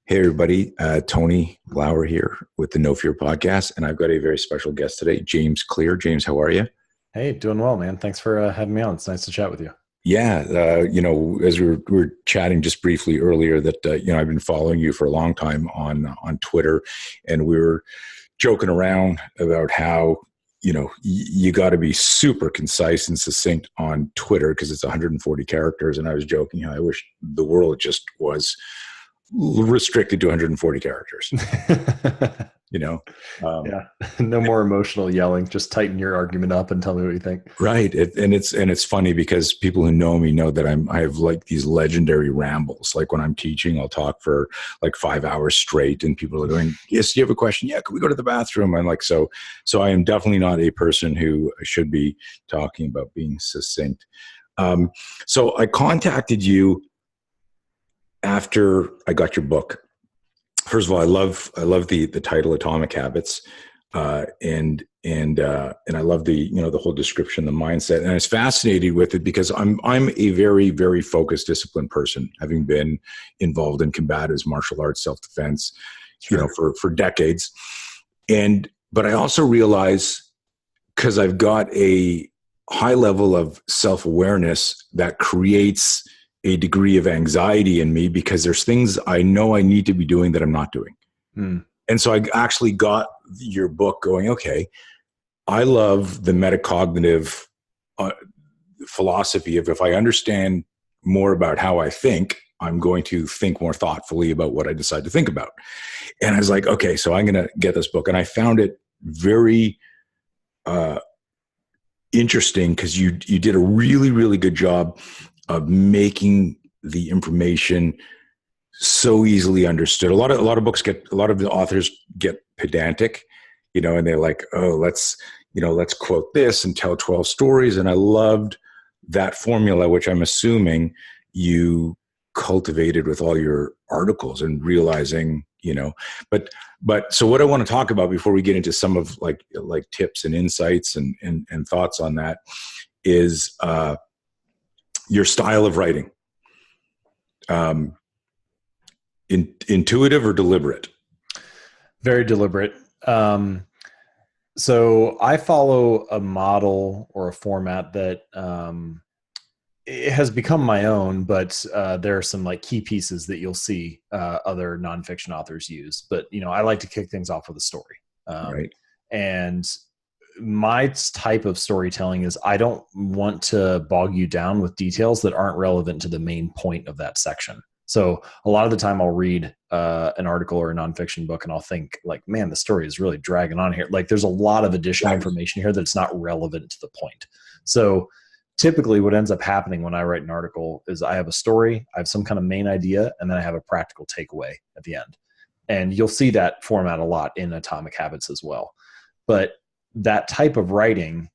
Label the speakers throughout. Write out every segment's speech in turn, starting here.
Speaker 1: Hey, everybody. Tony Lauer here with the No Fear podcast. And I've got a very special guest today, James Clear. James, how are you?
Speaker 2: Hey, doing well, man. Thanks for having me on. It's nice to chat with you.
Speaker 1: Yeah. As we were chatting just briefly earlier that, I've been following you for a long time on Twitter, and we were joking around about how, you got to be super concise and succinct on Twitter because it's 140 characters. And I was joking, I wish the world just was restricted to 140 characters. you know um,
Speaker 2: Yeah, no more emotional yelling. Just tighten your argument up and tell me what you think.
Speaker 1: right. And it's funny because people who know me know that I have like these legendary rambles. Like when I'm teaching, I'll talk for like 5 hours straight, and people are going, yes, you have a question? Yeah, can we go to the bathroom? I'm like, so I am definitely not a person who should be talking about being succinct. So I contacted you after I got your book. First of all, I love the title Atomic Habits, and I love the whole description, the mindset, and I was fascinated with it because I'm a very very focused, disciplined person, having been involved in combatives, martial arts, self defense,
Speaker 2: Sure.
Speaker 1: for decades, and but I also realize because I've got a high level of self awareness that creates a degree of anxiety in me because there's things I know I need to be doing that I'm not doing.
Speaker 2: Mm.
Speaker 1: And so I actually got your book going, okay, I love the metacognitive uh, philosophy of if I understand more about how I think, I'm going to think more thoughtfully about what I decide to think about. And I was like, okay, so I'm going to get this book. And I found it very uh, interesting because you did a really, really good job of making the information so easily understood. A lot of the authors get pedantic, and they're like, oh, let's quote this and tell 12 stories. And I loved that formula, which I'm assuming you cultivated with all your articles and realizing, but so what I want to talk about before we get into some of like tips and insights and thoughts on that is your style of writing. Um, intuitive or deliberate?
Speaker 2: Very deliberate. So I follow a model or a format that it has become my own, but there are some like key pieces that you'll see other nonfiction authors use. But I like to kick things off with a story. Um,
Speaker 1: Right.
Speaker 2: and my type of storytelling is I don't want to bog you down with details that aren't relevant to the main point of that section. So a lot of the time I'll read an article or a nonfiction book and I'll think like, man, the story is really dragging on here. Like there's a lot of additional
Speaker 1: Right.
Speaker 2: information here that's not relevant to the point. So typically what ends up happening when I write an article is I have a story, I have some kind of main idea, and then I have a practical takeaway at the end. And you'll see that format a lot in Atomic Habits as well. But that type of writing,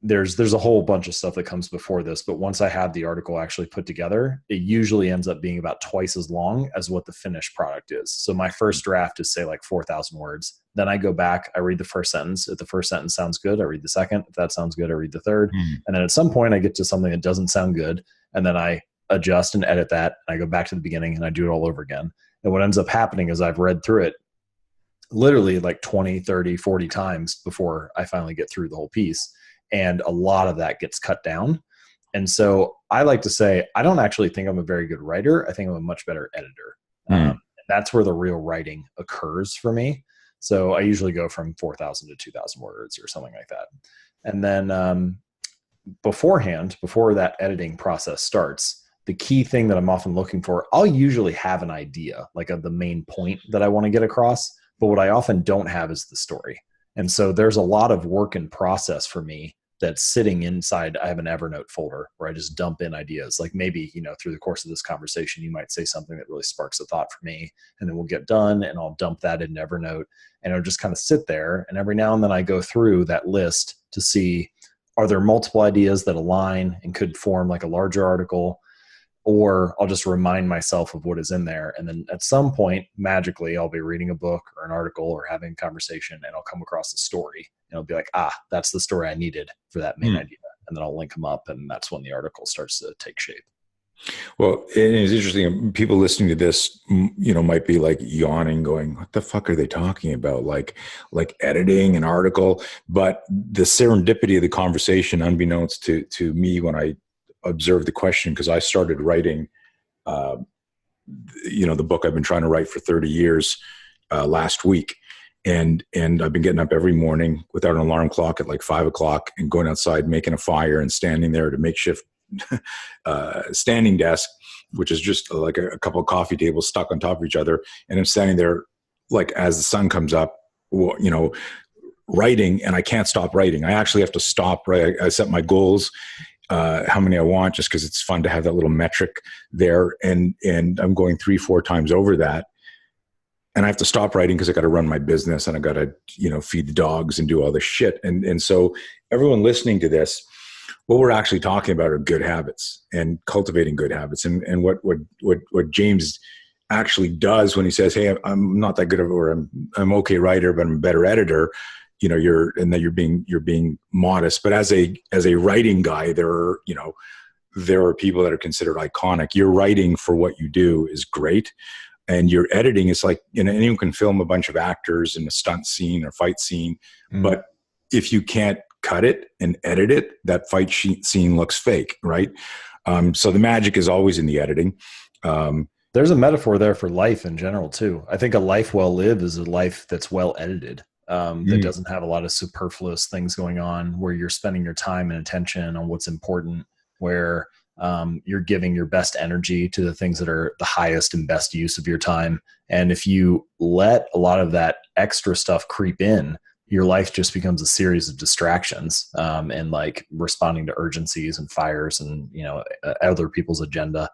Speaker 2: there's a whole bunch of stuff that comes before this, but once I have the article actually put together, it usually ends up being about twice as long as what the finished product is. So my first draft is say like 4,000 words. Then I go back, I read the first sentence. If the first sentence sounds good, I read the second. If that sounds good, I read the third.
Speaker 1: Mm.
Speaker 2: And then at some point I get to something that doesn't sound good. And then I adjust and edit that. And I go back to the beginning and I do it all over again. And what ends up happening is I've read through it literally like 20, 30, 40 times before I finally get through the whole piece. And a lot of that gets cut down. And so I like to say, I don't actually think I'm a very good writer. I think I'm a much better editor.
Speaker 1: Mm.
Speaker 2: That's where the real writing occurs for me. So I usually go from 4,000 to 2,000 words or something like that. And then beforehand, before that editing process starts, the key thing that I'm often looking for, I'll usually have an idea, like of the main point that I want to get across. But what I often don't have is the story. And so there's a lot of work in process for me that's sitting inside. I have an Evernote folder where I just dump in ideas. Like maybe, through the course of this conversation, you might say something that really sparks a thought for me, and then we'll get done and I'll dump that in Evernote and it'll just kind of sit there. And every now and then I go through that list to see, are there multiple ideas that align and could form like a larger article? Or I'll just remind myself of what is in there. And then at some point, magically, I'll be reading a book or an article or having a conversation, and I'll come across a story. And I'll be like, that's the story I needed for that main
Speaker 1: Mm.
Speaker 2: idea. And then I'll link them up, and that's when the article starts to take shape.
Speaker 1: Well, it is interesting. People listening to this, might be like yawning, going, "What the fuck are they talking about?" Like editing an article. But the serendipity of the conversation, unbeknownst to me, when I observed the question, because I started writing, uh, the book I've been trying to write for 30 years last week. And I've been getting up every morning without an alarm clock at like 5 o'clock and going outside, making a fire and standing there at a makeshift standing desk, which is just like a couple of coffee tables stuck on top of each other. And I'm standing there like as the sun comes up, writing, and I can't stop writing. I actually have to stop. Right, I set my goals, how many I want, just because it's fun to have that little metric there. And I'm going 3-4 times over that. And I have to stop writing because I got to run my business and I got to, feed the dogs and do all this shit. And so everyone listening to this, what we're actually talking about are good habits and cultivating good habits. And what James actually does when he says, "Hey, I'm not that good of, or I'm okay writer, but I'm a better editor," you're being modest. But as a writing guy, there are people that are considered iconic. Your writing for what you do is great. And your editing is like, anyone can film a bunch of actors in a stunt scene or fight scene. But if you can't cut it and edit it, that fight scene looks fake, right? So the magic is always in the editing.
Speaker 2: There's a metaphor there for life in general too. I think a life well lived is a life that's well edited, that doesn't have a lot of superfluous things going on, where you're spending your time and attention on what's important, where you're giving your best energy to the things that are the highest and best use of your time. And if you let a lot of that extra stuff creep in, your life just becomes a series of distractions, and like responding to urgencies and fires and, other people's agenda.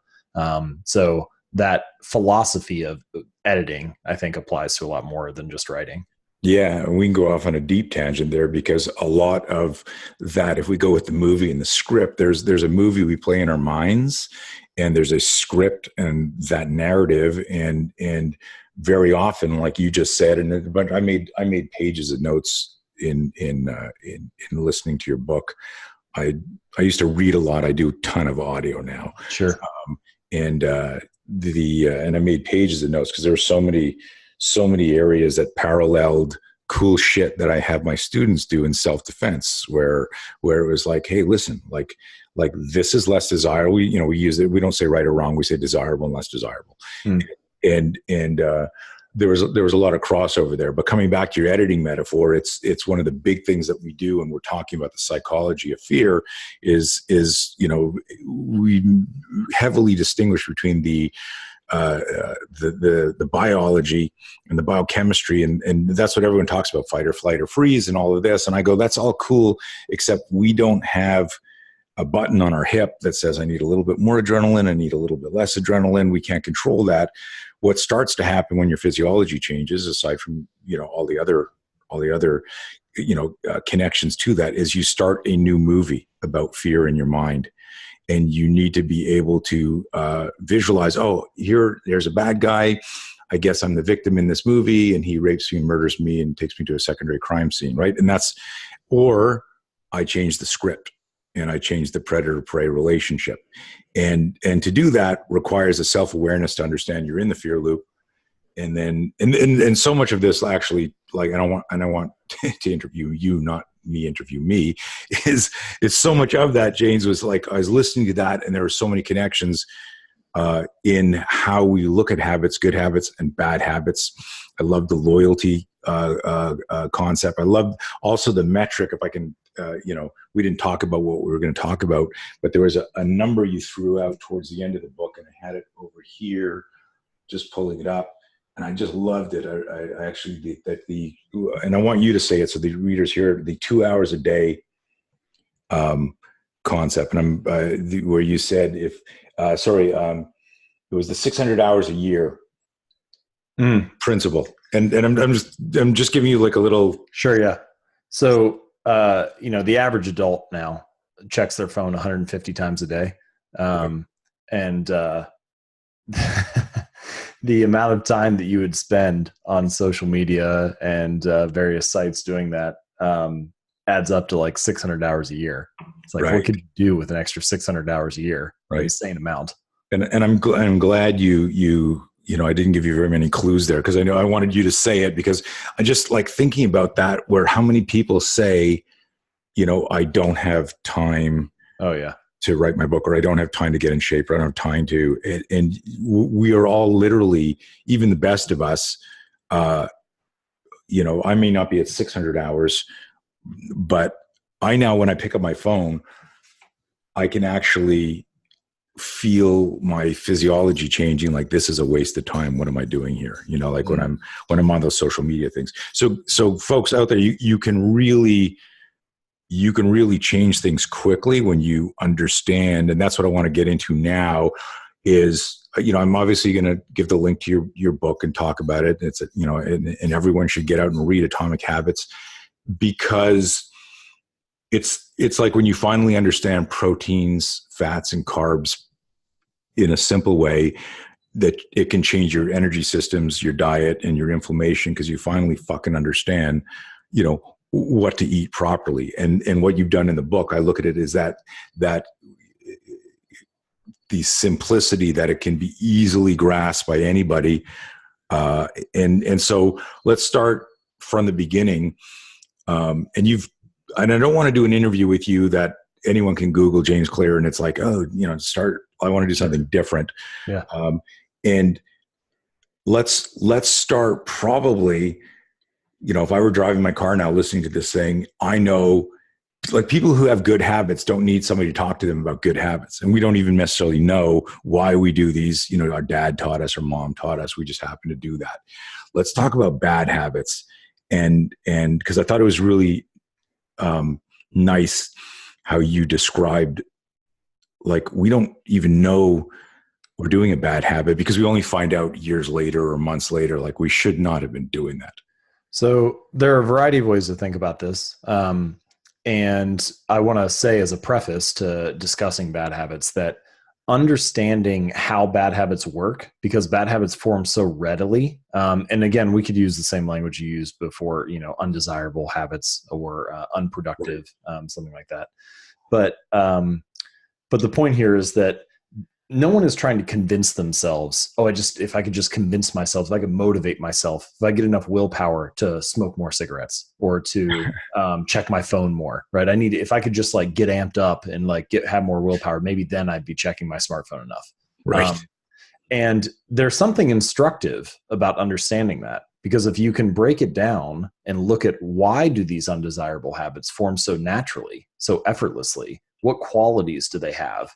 Speaker 2: So that philosophy of editing, I think, applies to a lot more than just writing.
Speaker 1: Yeah, we can go off on a deep tangent there, because a lot of that, if we go with the movie and the script, there's a movie we play in our minds, and there's a script and that narrative, and very often, like you just said, but I made pages of notes in listening to your book. I used to read a lot. I do a ton of audio now.
Speaker 2: Sure.
Speaker 1: And and I made pages of notes because there were so many areas that paralleled cool shit that I have my students do in self-defense, where it was like, "Hey, listen, like this is less desirable." We use it. We don't say right or wrong. We say desirable and less desirable. And there was a lot of crossover there. But coming back to your editing metaphor, it's one of the big things that we do when we're talking about the psychology of fear is we heavily distinguish between the biology and the biochemistry, and that's what everyone talks about: fight or flight or freeze and all of this. And I go, that's all cool, except we don't have a button on our hip that says I need a little bit more adrenaline, I need a little bit less adrenaline. We can't control that. What starts to happen when your physiology changes, aside from all the other connections to that, is you start a new movie about fear in your mind. And you need to be able to visualize, there's a bad guy. I guess I'm the victim in this movie, and he rapes me and murders me and takes me to a secondary crime scene, right? And or I change the script and I change the predator-prey relationship. And to do that requires a self-awareness to understand you're in the fear loop. And then, and so much of this actually, like, and I want to interview you, not me interview me, is so much of that, James, was like, I was listening to that, and there were so many connections in how we look at habits, good habits and bad habits. I love the loyalty concept. I love also the metric. If I can, we didn't talk about what we were going to talk about, but there was a number you threw out towards the end of the book, and I had it over here, just pulling it up. And I just loved it. I actually, and I want you to say it so the readers hear it, the 2 hours a day concept. And where you said it was the 600 hours a year principle. And I'm just giving you like a little.
Speaker 2: Sure. Yeah. So, the average adult now checks their phone 150 times a day. And the amount of time that you would spend on social media and various sites doing that adds up to like 600 hours a year. It's like, What could you do with an extra 600 hours a year? Right. Insane amount.
Speaker 1: And I'm glad you know, I didn't give you very many clues there because I know I wanted you to say it, because I just like thinking about that, where how many people say, you know, I don't have time
Speaker 2: Oh yeah.
Speaker 1: to write my book, or I don't have time to get in shape, or I don't have time to, and we are all literally, even the best of us, uh, you know, I may not be at 600 hours, but I now, when I pick up my phone, I can actually feel my physiology changing. Like, this is a waste of time. What am I doing here? You know, like when I'm on those social media things. So folks out there, you can really change things quickly when you understand. And that's what I want to get into now is, you know, I'm obviously going to give the link to your book and talk about it. It's, you know, and everyone should get out and read Atomic Habits, because it's like when you finally understand proteins, fats, and carbs in a simple way, that it can change your energy systems, your diet, and your inflammation, because you finally fucking understand, you know, what to eat properly. And what you've done in the book, I look at it as that the simplicity, that it can be easily grasped by anybody. And so let's start from the beginning. And I don't want to do an interview with you that anyone can Google James Clear and it's like, oh, you know, I want to do something different.
Speaker 2: Yeah.
Speaker 1: And let's start probably, you know, if I were driving my car now listening to this thing, I know, like, people who have good habits don't need somebody to talk to them about good habits. And we don't even necessarily know why we do these. You know, our dad taught us, or mom taught us. We just happen to do that. Let's talk about bad habits. And because I thought it was really nice how you described, like, we don't even know we're doing a bad habit because we only find out years later or months later. Like, we should not have been doing that.
Speaker 2: So there are a variety of ways to think about this. And I want to say, as a preface to discussing bad habits, that understanding how bad habits work, because bad habits form so readily. And again, we could use the same language you used before, you know, undesirable habits or unproductive, something like that. But the point here is that no one is trying to convince themselves, oh, if I could just convince myself, if I could motivate myself, if I get enough willpower to smoke more cigarettes or to check my phone more, right? If I could just like get amped up and like have more willpower, maybe then I'd be checking my smartphone enough.
Speaker 1: Right.
Speaker 2: And there's something instructive about understanding that, because if you can break it down and look at why do these undesirable habits form so naturally, so effortlessly, what qualities do they have?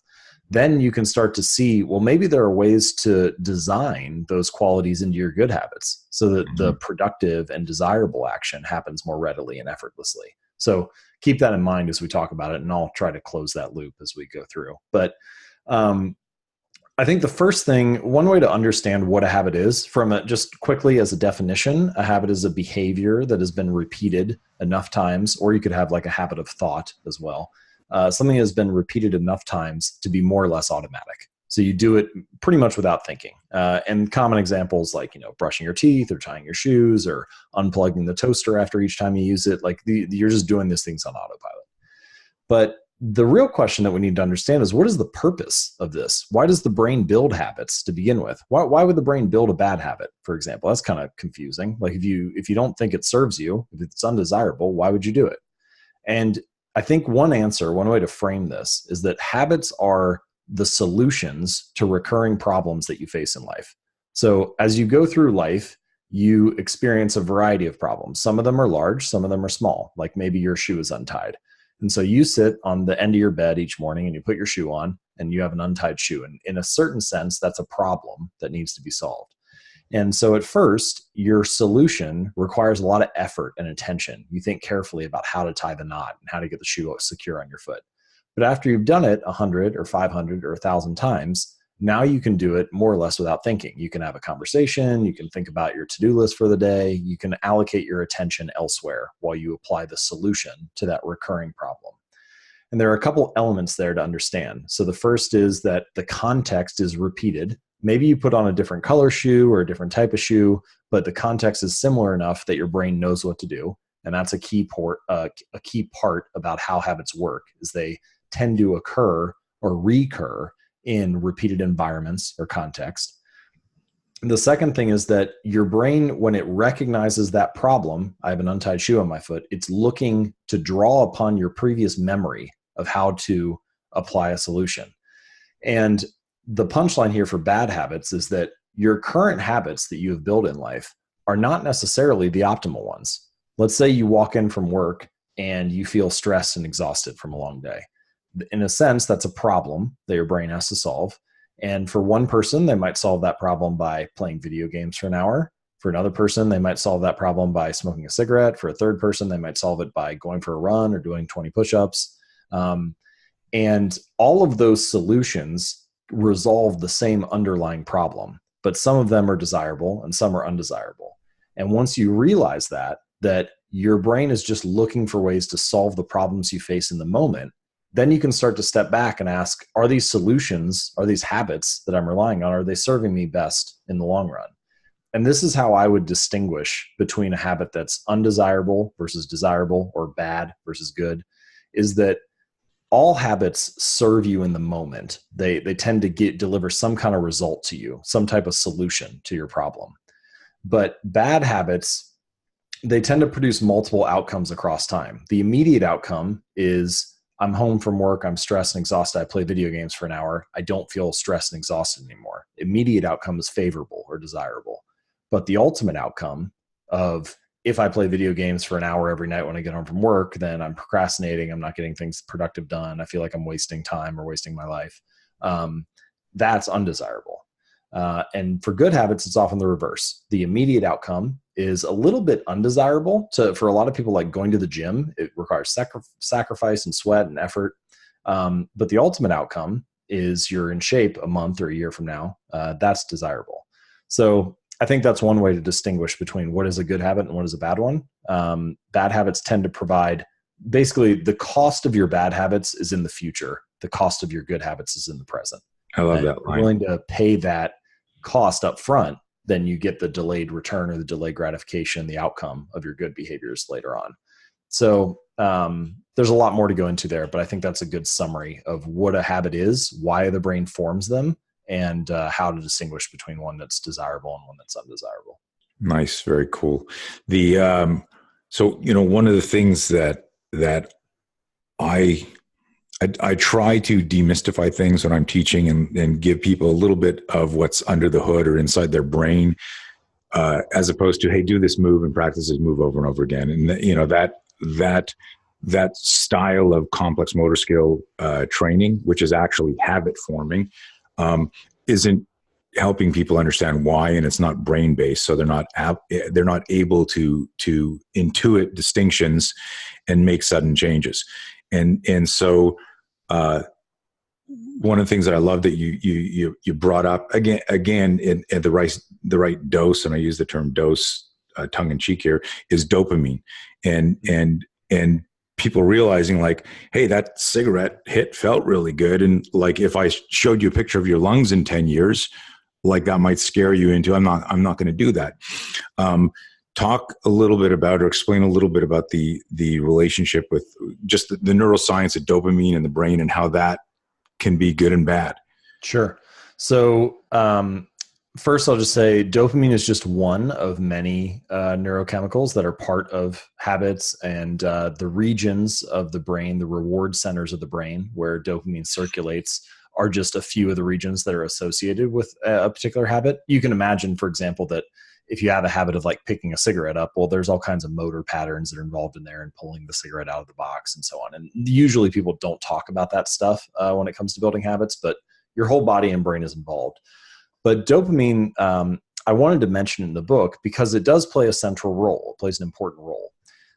Speaker 2: Then you can start to see, well, maybe there are ways to design those qualities into your good habits so that the productive and desirable action happens more readily and effortlessly. So keep that in mind as we talk about it, and I'll try to close that loop as we go through. But I think the first thing, one way to understand what a habit is, just quickly as a definition, a habit is a behavior that has been repeated enough times, or you could have like a habit of thought as well. Something has been repeated enough times to be more or less automatic. So you do it pretty much without thinking. And common examples like, you know, brushing your teeth or tying your shoes or unplugging the toaster after each time you use it. Like you're just doing these things on autopilot. But the real question that we need to understand is, what is the purpose of this? Why does the brain build habits to begin with? Why would the brain build a bad habit, for example? That's kind of confusing. Like if you don't think it serves you, if it's undesirable, why would you do it? And I think one way to frame this is that habits are the solutions to recurring problems that you face in life. So as you go through life, you experience a variety of problems. Some of them are large, some of them are small, like maybe your shoe is untied. And so you sit on the end of your bed each morning and you put your shoe on and you have an untied shoe. And in a certain sense, that's a problem that needs to be solved. And so at first, your solution requires a lot of effort and attention. You think carefully about how to tie the knot and how to get the shoe secure on your foot. But after you've done it 100 or 500 or 1,000 times, now you can do it more or less without thinking. You can have a conversation. You can think about your to-do list for the day. You can allocate your attention elsewhere while you apply the solution to that recurring problem. And there are a couple elements there to understand. So the first is that the context is repeated. Maybe you put on a different color shoe or a different type of shoe, but the context is similar enough that your brain knows what to do. And that's a key part about how habits work, is they tend to occur or recur in repeated environments or context. The second thing is that your brain, when it recognizes that problem, I have an untied shoe on my foot, it's looking to draw upon your previous memory of how to apply a solution. And the punchline here for bad habits is that your current habits that you have built in life are not necessarily the optimal ones. Let's say you walk in from work and you feel stressed and exhausted from a long day. In a sense, that's a problem that your brain has to solve. And for one person, they might solve that problem by playing video games for an hour. For another person, they might solve that problem by smoking a cigarette. For a third person, they might solve it by going for a run or doing 20 push-ups. And all of those solutions resolve the same underlying problem, but some of them are desirable and some are undesirable. And once you realize that your brain is just looking for ways to solve the problems you face in the moment, then you can start to step back and ask, are these solutions, are these habits that I'm relying on, are they serving me best in the long run? And this is how I would distinguish between a habit that's undesirable versus desirable, or bad versus good, is that all habits serve you in the moment. They tend to deliver some kind of result to you, some type of solution to your problem. But bad habits, they tend to produce multiple outcomes across time. The immediate outcome is, I'm home from work, I'm stressed and exhausted, I play video games for an hour, I don't feel stressed and exhausted anymore. Immediate outcome is favorable or desirable. But the ultimate outcome of, if I play video games for an hour every night when I get home from work, then I'm procrastinating, I'm not getting things productive done, I feel like I'm wasting time or wasting my life. That's undesirable. And for good habits, it's often the reverse. The immediate outcome is a little bit undesirable for a lot of people. Like going to the gym, it requires sacrifice and sweat and effort. But the ultimate outcome is you're in shape a month or a year from now. That's desirable. So I think that's one way to distinguish between what is a good habit and what is a bad one. Bad habits tend to provide, basically, the cost of your bad habits is in the future. The cost of your good habits is in the present.
Speaker 1: I love
Speaker 2: and
Speaker 1: that line.
Speaker 2: You're willing to pay that cost up front, then you get the delayed return or the delayed gratification, the outcome of your good behaviors later on. So there's a lot more to go into there, but I think that's a good summary of what a habit is, why the brain forms them, and how to distinguish between one that's desirable and one that's undesirable.
Speaker 1: Nice. Very cool. So, one of the things that I try to demystify things when I'm teaching and give people a little bit of what's under the hood or inside their brain, as opposed to, hey, do this move and practice this move over and over again. And that style of complex motor skill training, which is actually habit forming, isn't helping people understand why, and it's not brain based. So they're not able to intuit distinctions and make sudden changes. And so one of the things that I love that you brought up again at the right dose, and I use the term dose tongue in cheek here, is dopamine, and people realizing like, hey, that cigarette hit felt really good, and like if I showed you a picture of your lungs in 10 years, like that might scare you into I'm not going to do that. Talk a little bit about, or explain a little bit about the relationship with just the neuroscience of dopamine in the brain and how that can be good and bad.
Speaker 2: Sure. So first, I'll just say dopamine is just one of many neurochemicals that are part of habits, and the regions of the brain, the reward centers of the brain where dopamine circulates, are just a few of the regions that are associated with a particular habit. You can imagine, for example, that if you have a habit of like picking a cigarette up, well, there's all kinds of motor patterns that are involved in there and pulling the cigarette out of the box and so on. And usually people don't talk about that stuff when it comes to building habits, but your whole body and brain is involved. But dopamine, I wanted to mention in the book because it does play a central role. It plays an important role.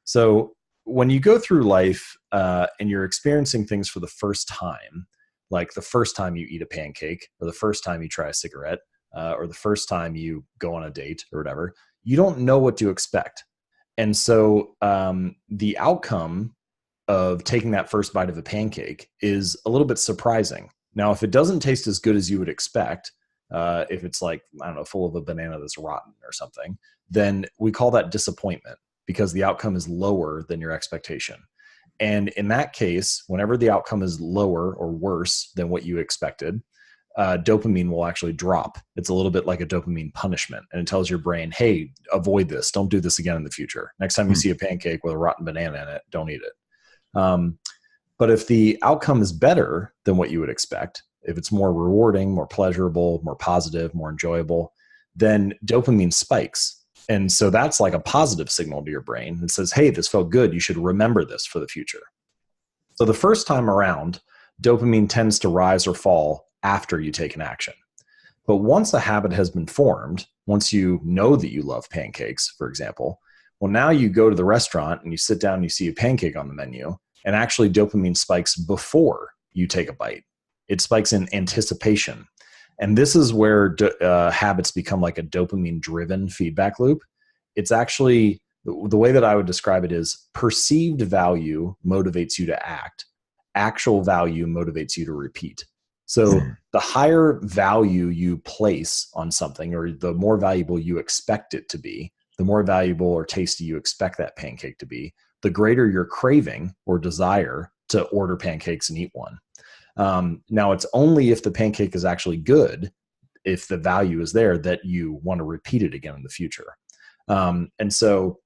Speaker 2: So when you go through life and you're experiencing things for the first time, like the first time you eat a pancake, or the first time you try a cigarette, or the first time you go on a date or whatever, you don't know what to expect. And so the outcome of taking that first bite of a pancake is a little bit surprising. Now, if it doesn't taste as good as you would expect, if it's like, I don't know, full of a banana that's rotten or something, then we call that disappointment because the outcome is lower than your expectation. And in that case, whenever the outcome is lower or worse than what you expected, dopamine will actually drop. It's a little bit like a dopamine punishment, and it tells your brain, hey, avoid this. Don't do this again in the future. Next time you see a pancake with a rotten banana in it, don't eat it. But if the outcome is better than what you would expect, if it's more rewarding, more pleasurable, more positive, more enjoyable, then dopamine spikes. And so that's like a positive signal to your brain that says, hey, this felt good. You should remember this for the future. So the first time around, dopamine tends to rise or fall after you take an action. But once a habit has been formed, once you know that you love pancakes, for example, well, now you go to the restaurant and you sit down and you see a pancake on the menu, and actually dopamine spikes before you take a bite. It spikes in anticipation. And this is where habits become like a dopamine-driven feedback loop. It's actually, the way that I would describe it is perceived value motivates you to act. Actual value motivates you to repeat. So the higher value you place on something, or the more valuable you expect it to be, the more valuable or tasty you expect that pancake to be, the greater your craving or desire to order pancakes and eat one. Now, it's only if the pancake is actually good, if the value is there, that you want to repeat it again in the future. And so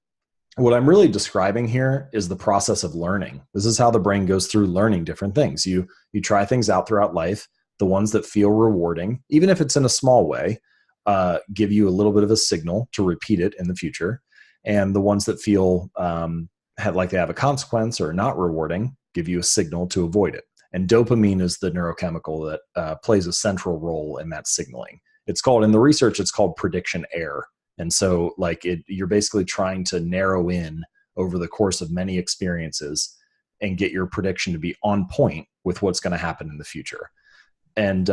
Speaker 2: what I'm really describing here is the process of learning. This is how the brain goes through learning different things. You try things out throughout life. The ones that feel rewarding, even if it's in a small way, give you a little bit of a signal to repeat it in the future. And the ones that feel like they have a consequence or not rewarding give you a signal to avoid it. And dopamine is the neurochemical that plays a central role in that signaling. It's called, in the research, it's called prediction error. And so you're basically trying to narrow in over the course of many experiences and get your prediction to be on point with what's going to happen in the future. And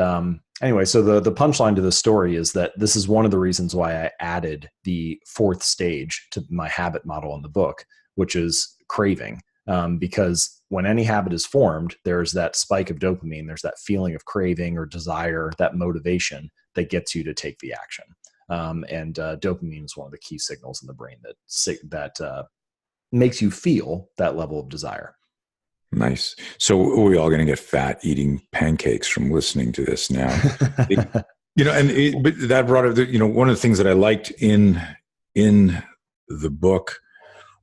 Speaker 2: anyway, so the punchline to this story is that this is one of the reasons why I added the fourth stage to my habit model in the book, which is craving. Because when any habit is formed, there's that spike of dopamine, there's that feeling of craving or desire, that motivation that gets you to take the action. And dopamine is one of the key signals in the brain that makes you feel that level of desire.
Speaker 1: Nice. So are we all going to get fat eating pancakes from listening to this now? But that brought up, one of the things that I liked in the book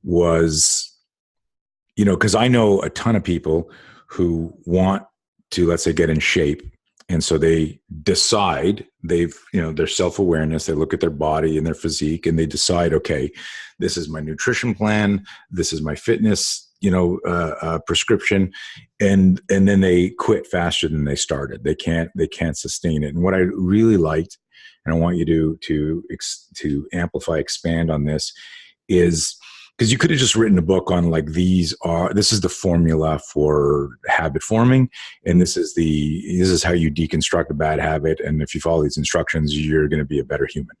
Speaker 1: was, because I know a ton of people who want to, let's say, get in shape. And so they decide their self-awareness, they look at their body and their physique and they decide, okay, this is my nutrition plan. This is my fitness, prescription. And then they quit faster than they started. They can't sustain it. And what I really liked, and I want you to amplify, expand on this, is because you could have just written a book on this is the formula for habit forming, and this is how you deconstruct a bad habit, and if you follow these instructions, you're going to be a better human.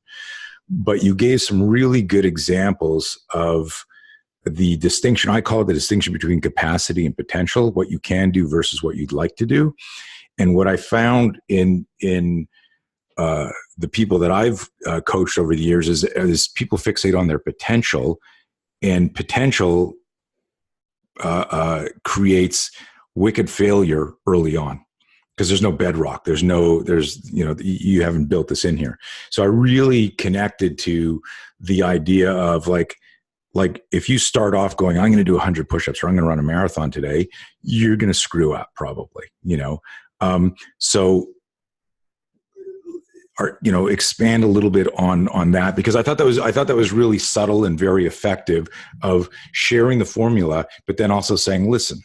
Speaker 1: But you gave some really good examples of the distinction. I call it the distinction between capacity and potential, what you can do versus what you'd like to do. And what I found in the people that I've coached over the years is people fixate on their potential. And potential creates wicked failure early on because there's no bedrock. You haven't built this in here. So I really connected to the idea of like if you start off going, I'm going to do 100 push-ups or I'm going to run a marathon today, you're going to screw up probably, so expand a little bit on that, because I thought that was really subtle and very effective of sharing the formula, but then also saying, listen,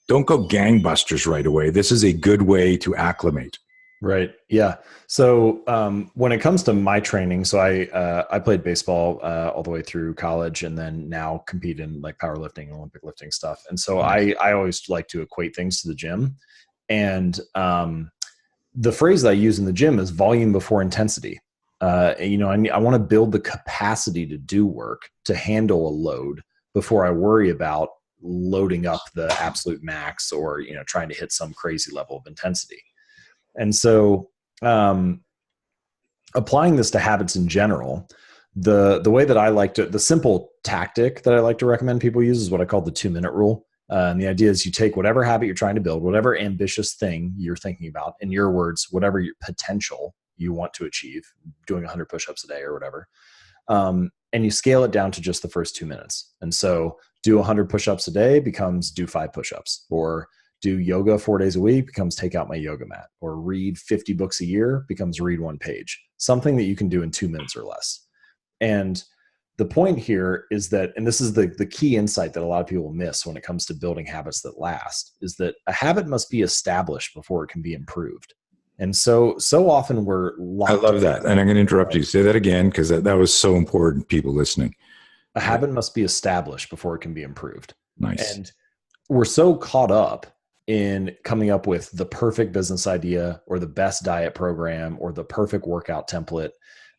Speaker 1: don't go gangbusters right away. This is a good way to acclimate.
Speaker 2: Right. Yeah. So when it comes to my training, so I played baseball all the way through college, and then now compete in like powerlifting and Olympic lifting stuff. And so I always like to equate things to the gym. And the phrase that I use in the gym is volume before intensity. I want to build the capacity to do work, to handle a load before I worry about loading up the absolute max or, trying to hit some crazy level of intensity. And so applying this to habits in general, the way that I like to, the simple tactic that I like to recommend people use is what I call the 2-minute rule. And the idea is you take whatever habit you're trying to build, whatever ambitious thing you're thinking about, in your words, whatever your potential you want to achieve, doing 100 push-ups a day or whatever, and you scale it down to just the first 2 minutes. And so do 100 push-ups a day becomes do 5 push-ups, or do yoga 4 days a week becomes take out my yoga mat, or read 50 books a year becomes read 1 page, something that you can do in 2 minutes or less. And the point here is that, and this is the key insight that a lot of people miss when it comes to building habits that last, is that a habit must be established before it can be improved. And so often we're locked.
Speaker 1: I love that. And I'm going to interrupt you. Say that again, because that was so important, people listening.
Speaker 2: A habit must be established before it can be improved.
Speaker 1: Nice.
Speaker 2: And we're so caught up in coming up with the perfect business idea or the best diet program or the perfect workout template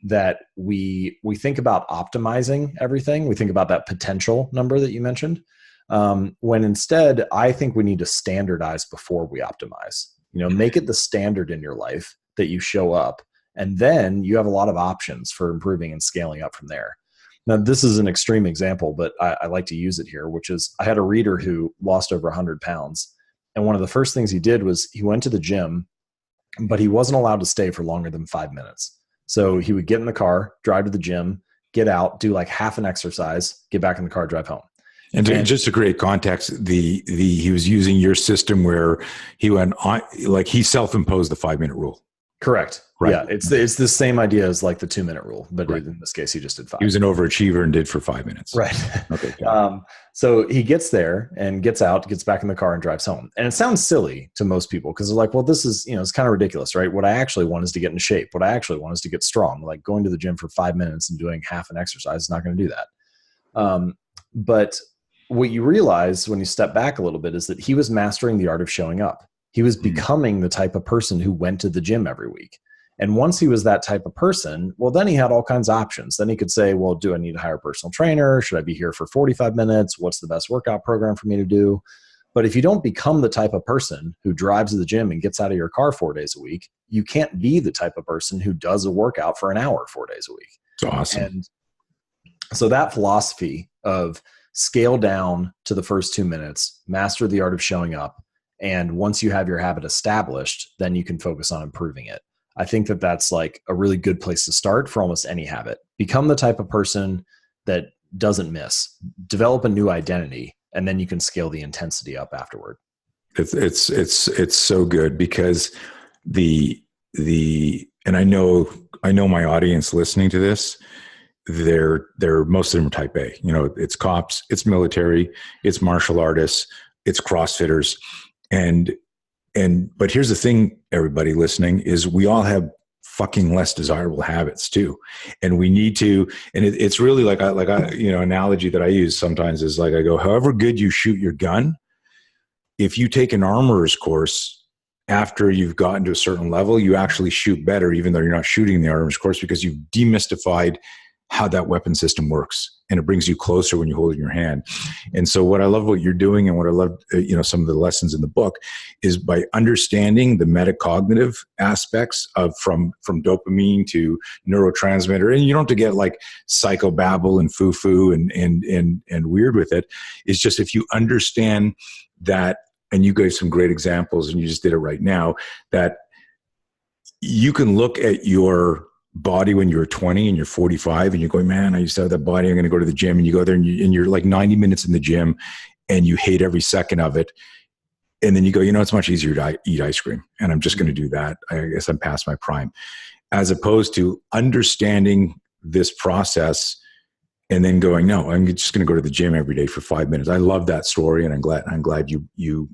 Speaker 2: that we think about optimizing everything. We think about that potential number that you mentioned, when instead I think we need to standardize before we optimize. Make it the standard in your life that you show up, and then you have a lot of options for improving and scaling up from there. Now, this is an extreme example, but I like to use it here, which is I had a reader who lost over 100 pounds. And one of the first things he did was he went to the gym, but he wasn't allowed to stay for longer than 5 minutes. So he would get in the car, drive to the gym, get out, do like half an exercise, get back in the car, drive home.
Speaker 1: And just to create context, he was using your system where he went on, like he self-imposed the 5-minute rule.
Speaker 2: Correct.
Speaker 1: Right.
Speaker 2: Yeah. It's the same idea as like the 2-minute rule, but right. In this case, he just did 5.
Speaker 1: He was an overachiever and did for 5 minutes.
Speaker 2: Right.
Speaker 1: Okay.
Speaker 2: So he gets there and gets out, gets back in the car and drives home. And it sounds silly to most people because they're like, well, this is, it's kind of ridiculous, right? What I actually want is to get in shape. What I actually want is to get strong. Like going to the gym for 5 minutes and doing half an exercise is not going to do that. But what you realize when you step back a little bit is that he was mastering the art of showing up. He was becoming the type of person who went to the gym every week. And once he was that type of person, well, then he had all kinds of options. Then he could say, well, do I need to hire a personal trainer? Should I be here for 45 minutes? What's the best workout program for me to do? But if you don't become the type of person who drives to the gym and gets out of your car 4 days a week, you can't be the type of person who does a workout for an hour 4 days a week.
Speaker 1: It's awesome.
Speaker 2: And so that philosophy of scale down to the first 2 minutes, master the art of showing up, and once you have your habit established, then you can focus on improving it. I think that that's like a really good place to start for almost any habit. Become the type of person that doesn't miss. Develop a new identity, and then you can scale the intensity up afterward.
Speaker 1: It's so good because and I know my audience listening to this, they're most of them are type A. It's cops, it's military, it's martial artists, it's CrossFitters. But here's the thing, everybody listening, is we all have fucking less desirable habits too. And we need to, and it's really like I analogy that I use sometimes is like, I go, however good you shoot your gun, if you take an armorer's course after you've gotten to a certain level, you actually shoot better, even though you're not shooting the armorer's course, because you've demystified how that weapon system works. And it brings you closer when you hold it in your hand. And so what I love what you're doing and what I love, some of the lessons in the book is by understanding the metacognitive aspects of from dopamine to neurotransmitter. And you don't have to get like psychobabble and foo-foo and weird with it. It's just if you understand that, and you gave some great examples and you just did it right now, that you can look at your body when you're 20 and you're 45 and you're going, man, I used to have that body. I'm going to go to the gym. And you go there and you're like 90 minutes in the gym and you hate every second of it. And then you go, it's much easier to eat ice cream. And I'm just going to do that. I guess I'm past my prime. As opposed to understanding this process and then going, no, I'm just going to go to the gym every day for 5 minutes. I love that story. And I'm glad you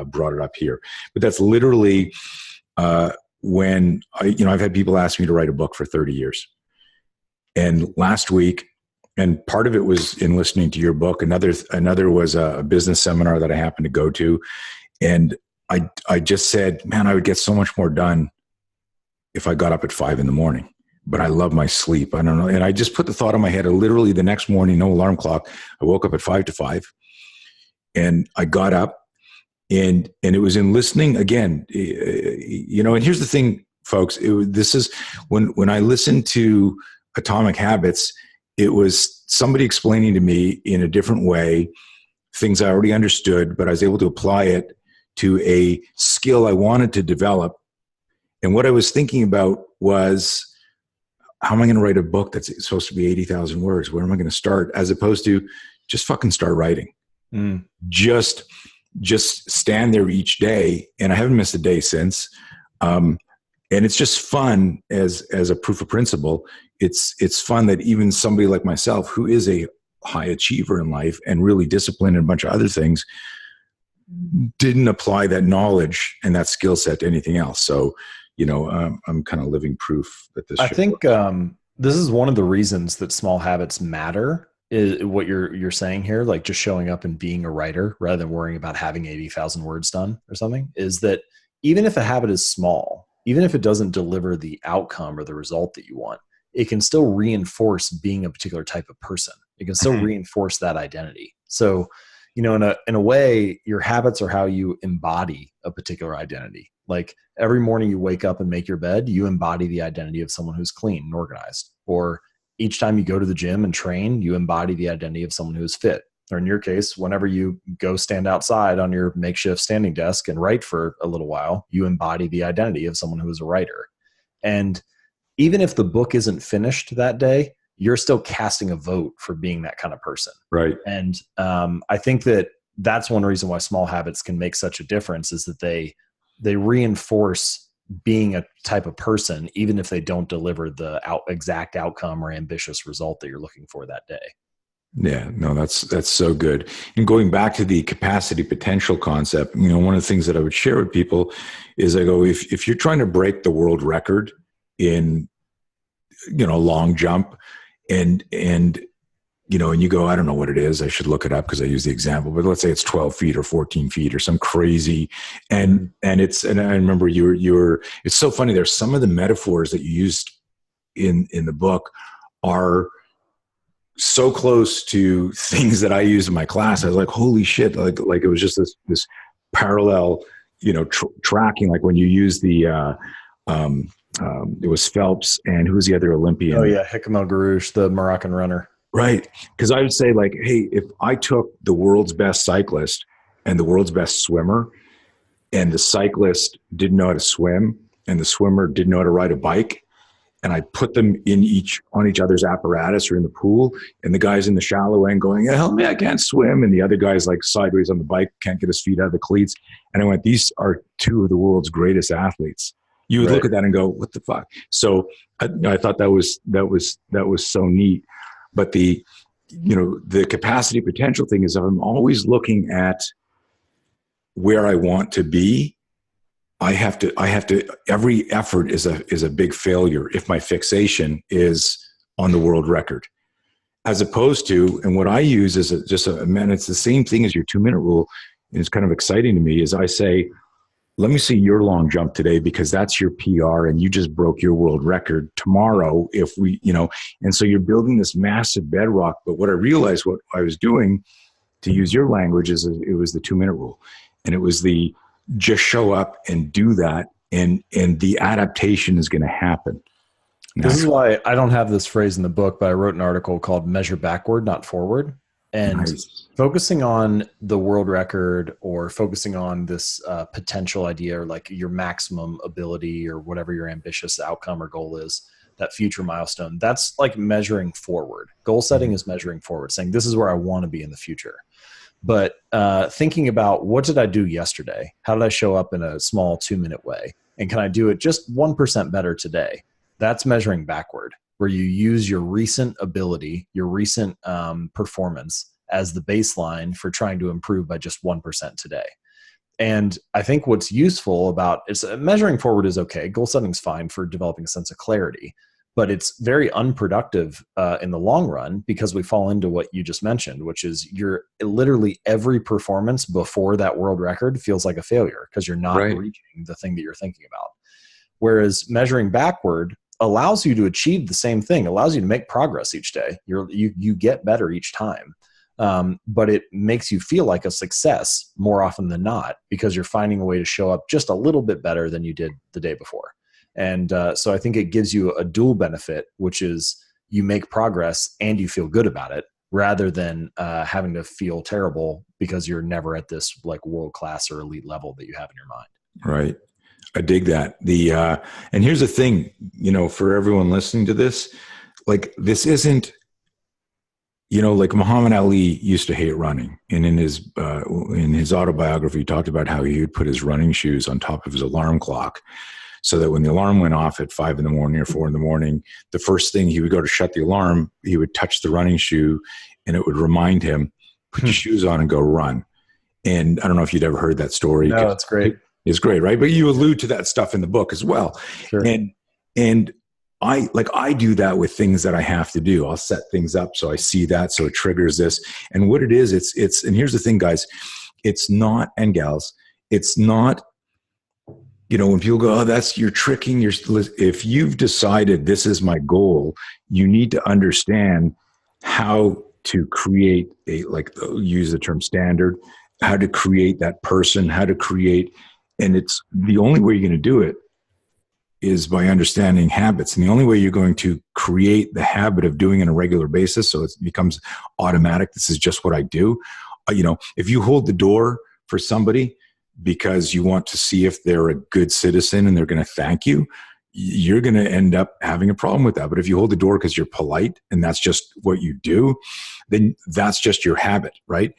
Speaker 1: brought it up here. But that's literally, when I've had people ask me to write a book for 30 years. And last week, and part of it was in listening to your book. Another was a business seminar that I happened to go to. And I just said, man, I would get so much more done if I got up at 5 a.m, but I love my sleep. I don't know. And I just put the thought in my head, literally the next morning, no alarm clock. I woke up at 5 to 5 and I got up. And it was in listening again, and here's the thing, folks, this is when I listened to Atomic Habits, it was somebody explaining to me in a different way things I already understood, but I was able to apply it to a skill I wanted to develop. And what I was thinking about was, how am I going to write a book that's supposed to be 80,000 words? Where am I going to start? As opposed to just fucking start writing. Just stand there each day. And I haven't missed a day since. And it's just fun as a proof of principle. It's fun that even somebody like myself, who is a high achiever in life and really disciplined and a bunch of other things, didn't apply that knowledge and that skill set to anything else. So, I'm kind of living proof that this.
Speaker 2: I think this is one of the reasons that small habits matter. Is what you're saying here, like just showing up and being a writer rather than worrying about having 80,000 words done or something, is that even if a habit is small, even if it doesn't deliver the outcome or the result that you want, it can still reinforce being a particular type of person. It can still reinforce that identity. So, in a way, your habits are how you embody a particular identity. Like every morning you wake up and make your bed, you embody the identity of someone who's clean and organized. Or each time you go to the gym and train, you embody the identity of someone who's fit. Or in your case, whenever you go stand outside on your makeshift standing desk and write for a little while, you embody the identity of someone who is a writer. And even if the book isn't finished that day, you're still casting a vote for being that kind of person.
Speaker 1: Right.
Speaker 2: And I think that that's one reason why small habits can make such a difference, is that they reinforce being a type of person, even if they don't deliver the exact outcome or ambitious result that you're looking for that day.
Speaker 1: Yeah, no, that's so good. And going back to the capacity potential concept, one of the things that I would share with people is, I go, if you're trying to break the world record in, long jump, and you go, I don't know what it is, I should look it up because I use the example, but let's say it's 12 feet or 14 feet or some crazy, and I remember it's so funny. There's some of the metaphors that you used in the book are so close to things that I use in my class. I was like, holy shit. Like it was just this parallel, tracking, like when you use the, it was Phelps, and who was the other Olympian?
Speaker 2: Oh yeah. Hikmet El Guerrouj, the Moroccan runner.
Speaker 1: Right. Because I would say, like, hey, if I took the world's best cyclist and the world's best swimmer, and the cyclist didn't know how to swim and the swimmer didn't know how to ride a bike, and I put them on each other's apparatus or in the pool, and the guy's in the shallow end going, yeah, help me, I can't swim. And the other guy's like sideways on the bike, can't get his feet out of the cleats. And I went, these are two of the world's greatest athletes. You would look at that and go, what the fuck? So I thought that was so neat. But the capacity potential thing is, I'm always looking at where I want to be. I have to, every effort is a big failure if my fixation is on the world record, as opposed to, and what I use is it's the same thing as your 2-minute rule. And it's kind of exciting to me, is I say, let me see your long jump today, because that's your PR and you just broke your world record. Tomorrow, if we, and so you're building this massive bedrock. But what I realized, what I was doing, to use your language, is it was the 2-minute rule. And it was the just show up and do that. And the adaptation is going to happen.
Speaker 2: This is why I don't have this phrase in the book, but I wrote an article called Measure Backward, Not Forward. And focusing on the world record, or focusing on this potential idea, or like your maximum ability, or whatever your ambitious outcome or goal is, that future milestone, that's like measuring forward. Goal setting is measuring forward, saying this is where I want to be in the future. But thinking about, what did I do yesterday? How did I show up in a small 2-minute way? And can I do it just 1% better today? That's measuring backward, where you use your recent ability, your recent performance as the baseline for trying to improve by just 1% today. And I think what's useful about it's measuring forward is okay. Goal setting is fine for developing a sense of clarity, but it's very unproductive in the long run, because we fall into what you just mentioned, which is literally every performance before that world record feels like a failure, because you're not reaching the thing that you're thinking about. Whereas measuring backward allows you to achieve the same thing, allows you to make progress each day. You get better each time. But it makes you feel like a success more often than not, because you're finding a way to show up just a little bit better than you did the day before. And so I think it gives you a dual benefit, which is you make progress and you feel good about it, rather than having to feel terrible because you're never at this like world-class or elite level that you have in your mind.
Speaker 1: Right. I dig that. And here's the thing, for everyone listening to this, like this isn't, like Muhammad Ali used to hate running, and in his autobiography, he talked about how he would put his running shoes on top of his alarm clock, so that when the alarm went off at 5 a.m. or 4 a.m, the first thing he would go to shut the alarm, he would touch the running shoe, and it would remind him, put your shoes on and go run. And I don't know if you'd ever heard that story.
Speaker 2: No, it's great.
Speaker 1: It's great, right? But you allude to that stuff in the book as well.
Speaker 2: Sure.
Speaker 1: And I do that with things that I have to do. I'll set things up so I see that, so it triggers this. And what it is, it's and here's the thing, guys, it's not, and gals, it's not, when people go, oh, you're tricking if you've decided this is my goal, you need to understand how to create use the term standard, how to create that person, and it's the only way you're going to do it is by understanding habits. And the only way you're going to create the habit of doing it on a regular basis, so it becomes automatic, this is just what I do. If you hold the door for somebody because you want to see if they're a good citizen and they're going to thank you, you're going to end up having a problem with that. But if you hold the door because you're polite and that's just what you do, then that's just your habit, right?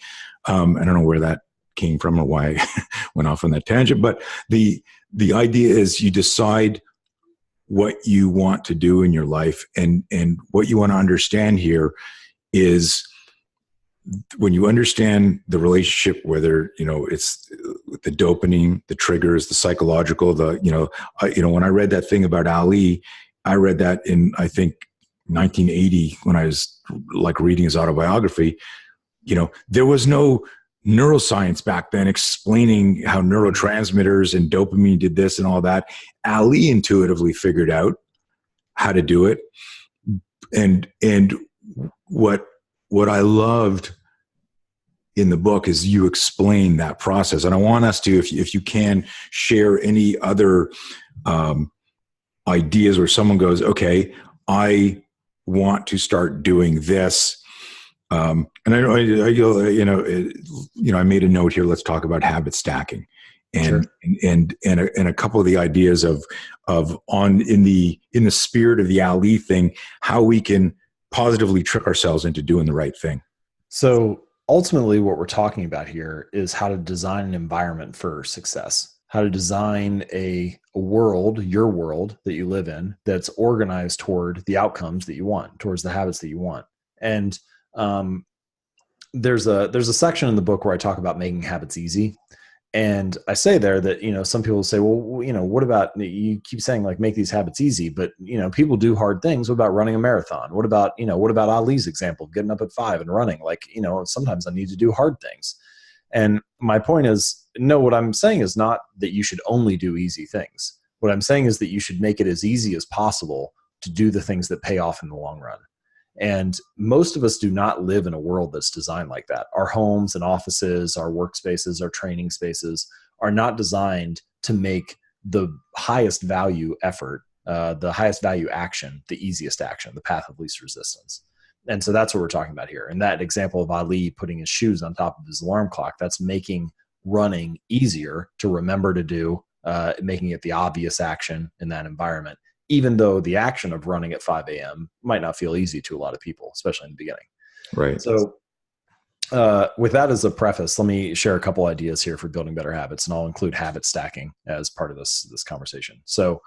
Speaker 1: I don't know where that came from or why I went off on that tangent, but the idea is you decide what you want to do in your life, and what you want to understand here is when you understand the relationship, whether it's the dopamine, the triggers, the psychological, when I read that thing about Ali, I read that in, I think, 1980 when I was like reading his autobiography. There was no neuroscience back then explaining how neurotransmitters and dopamine did this and all that. Ali intuitively figured out how to do it. And what I loved in the book is you explain that process. And I want us to, if you can, share any other ideas where someone goes, okay, I want to start doing this. And I made a note here. Let's talk about habit stacking, and sure. and a couple of the ideas of in the spirit of the Ali thing, how we can positively trick ourselves into doing the right thing.
Speaker 2: So ultimately, what we're talking about here is how to design an environment for success. How to design a world, your world that you live in, that's organized toward the outcomes that you want, towards the habits that you want, and there's a section in the book where I talk about making habits easy. And I say there that, some people say, well, what about, you keep saying like, make these habits easy, but people do hard things. What about running a marathon? What about Ali's example of getting up at 5 and running? Like, sometimes I need to do hard things. And my point is, no, what I'm saying is not that you should only do easy things. What I'm saying is that you should make it as easy as possible to do the things that pay off in the long run. And most of us do not live in a world that's designed like that. Our homes and offices, our workspaces, our training spaces are not designed to make the highest value effort, the highest value action, the easiest action, the path of least resistance. And so that's what we're talking about here. And that example of Ali putting his shoes on top of his alarm clock, that's making running easier to remember to do, making it the obvious action in that environment, even though the action of running at 5 a.m. might not feel easy to a lot of people, especially in the beginning.
Speaker 1: Right.
Speaker 2: So with that as a preface, let me share a couple ideas here for building better habits, and I'll include habit stacking as part of this conversation. So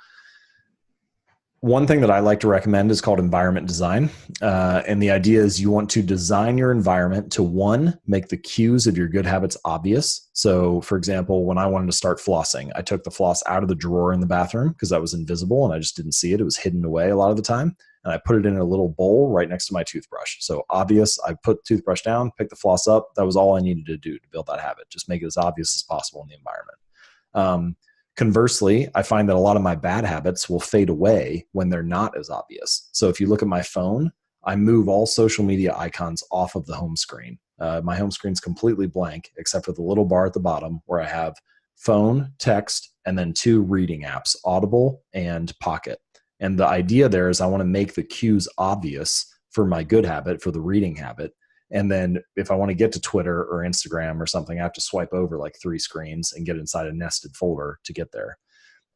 Speaker 2: one thing that I like to recommend is called environment design. And the idea is you want to design your environment to, one, make the cues of your good habits obvious. So for example, when I wanted to start flossing, I took the floss out of the drawer in the bathroom because that was invisible and I just didn't see it. It was hidden away a lot of the time. And I put it in a little bowl right next to my toothbrush. So obvious, I put the toothbrush down, pick the floss up. That was all I needed to do to build that habit. Just make it as obvious as possible in the environment. Conversely, I find that a lot of my bad habits will fade away when they're not as obvious. So if you look at my phone, I move all social media icons off of the home screen. My home screen's completely blank, except for the little bar at the bottom where I have phone, text, and then 2 reading apps, Audible and Pocket. And the idea there is I want to make the cues obvious for my good habit, for the reading habit. And then if I want to get to Twitter or Instagram or something, I have to swipe over like 3 screens and get inside a nested folder to get there.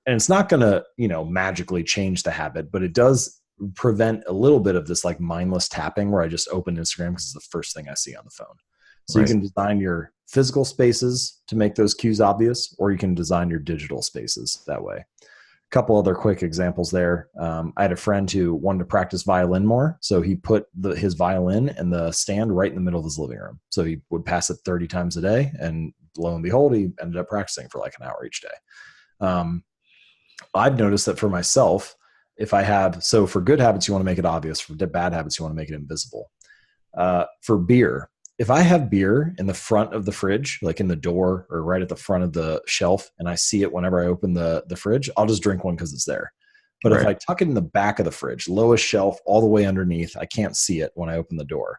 Speaker 2: And it's not going to, magically change the habit, but it does prevent a little bit of this like mindless tapping where I just open Instagram because it's the first thing I see on the phone. So you can design your physical spaces to make those cues obvious, or you can design your digital spaces that way. A couple other quick examples there. I had a friend who wanted to practice violin more. So he put his violin and the stand right in the middle of his living room. So he would pass it 30 times a day. And lo and behold, he ended up practicing for like an hour each day. I've noticed that for myself, so for good habits, you want to make it obvious. For bad habits, you want to make it invisible. For beer, if I have beer in the front of the fridge, like in the door or right at the front of the shelf, and I see it whenever I open the fridge, I'll just drink one because it's there. But if I tuck it in the back of the fridge, lowest shelf, all the way underneath, I can't see it when I open the door.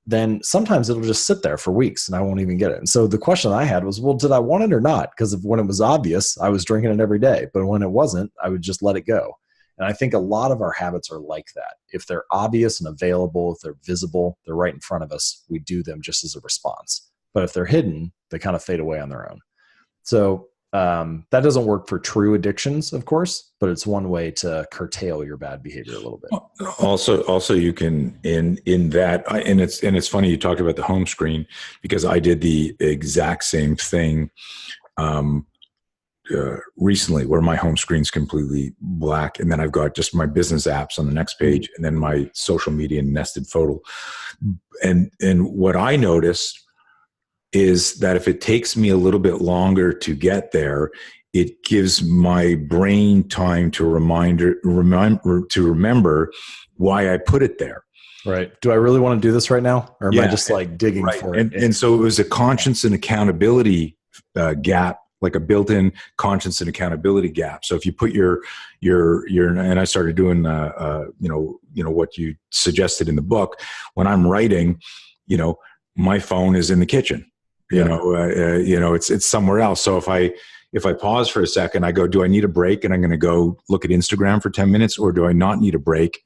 Speaker 2: Then sometimes it'll just sit there for weeks and I won't even get it. And so the question I had was, well, did I want it or not? Because when it was obvious, I was drinking it every day. But when it wasn't, I would just let it go. And I think a lot of our habits are like that. If they're obvious and available, if they're visible, they're right in front of us, we do them just as a response. But if they're hidden, they kind of fade away on their own. So that doesn't work for true addictions, of course, but it's one way to curtail your bad behavior a little bit.
Speaker 1: Also, you can in that, and it's funny you talked about the home screen because I did the exact same thing recently, where my home screen's completely black, and then I've got just my business apps on the next page, and then my social media nested photo. And what I noticed is that if it takes me a little bit longer to get there, it gives my brain time to remember why I put it there.
Speaker 2: Right. Do I really want to do this right now? Or am I just like digging for it?
Speaker 1: And so it was a conscience and accountability gap, like a built-in conscience and accountability gap. So if you put your and I started doing, what you suggested in the book, when I'm writing, my phone is in the kitchen. It's somewhere else. So if I pause for a second, I go, do I need a break? And I'm going to go look at Instagram for 10 minutes, or do I not need a break?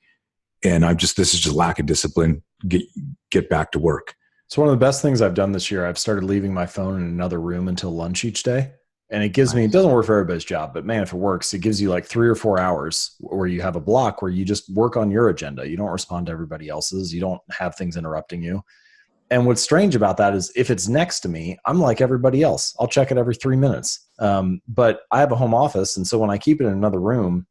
Speaker 1: And this is just lack of discipline. Get back to work.
Speaker 2: It's one of the best things I've done this year. I've started leaving my phone in another room until lunch each day. And it gives me, it doesn't work for everybody's job, but man, if it works, it gives you like 3 or 4 hours where you have a block where you just work on your agenda. You don't respond to everybody else's. You don't have things interrupting you. And what's strange about that is if it's next to me, I'm like everybody else. I'll check it every 3 minutes. But I have a home office. And so when I keep it in another room,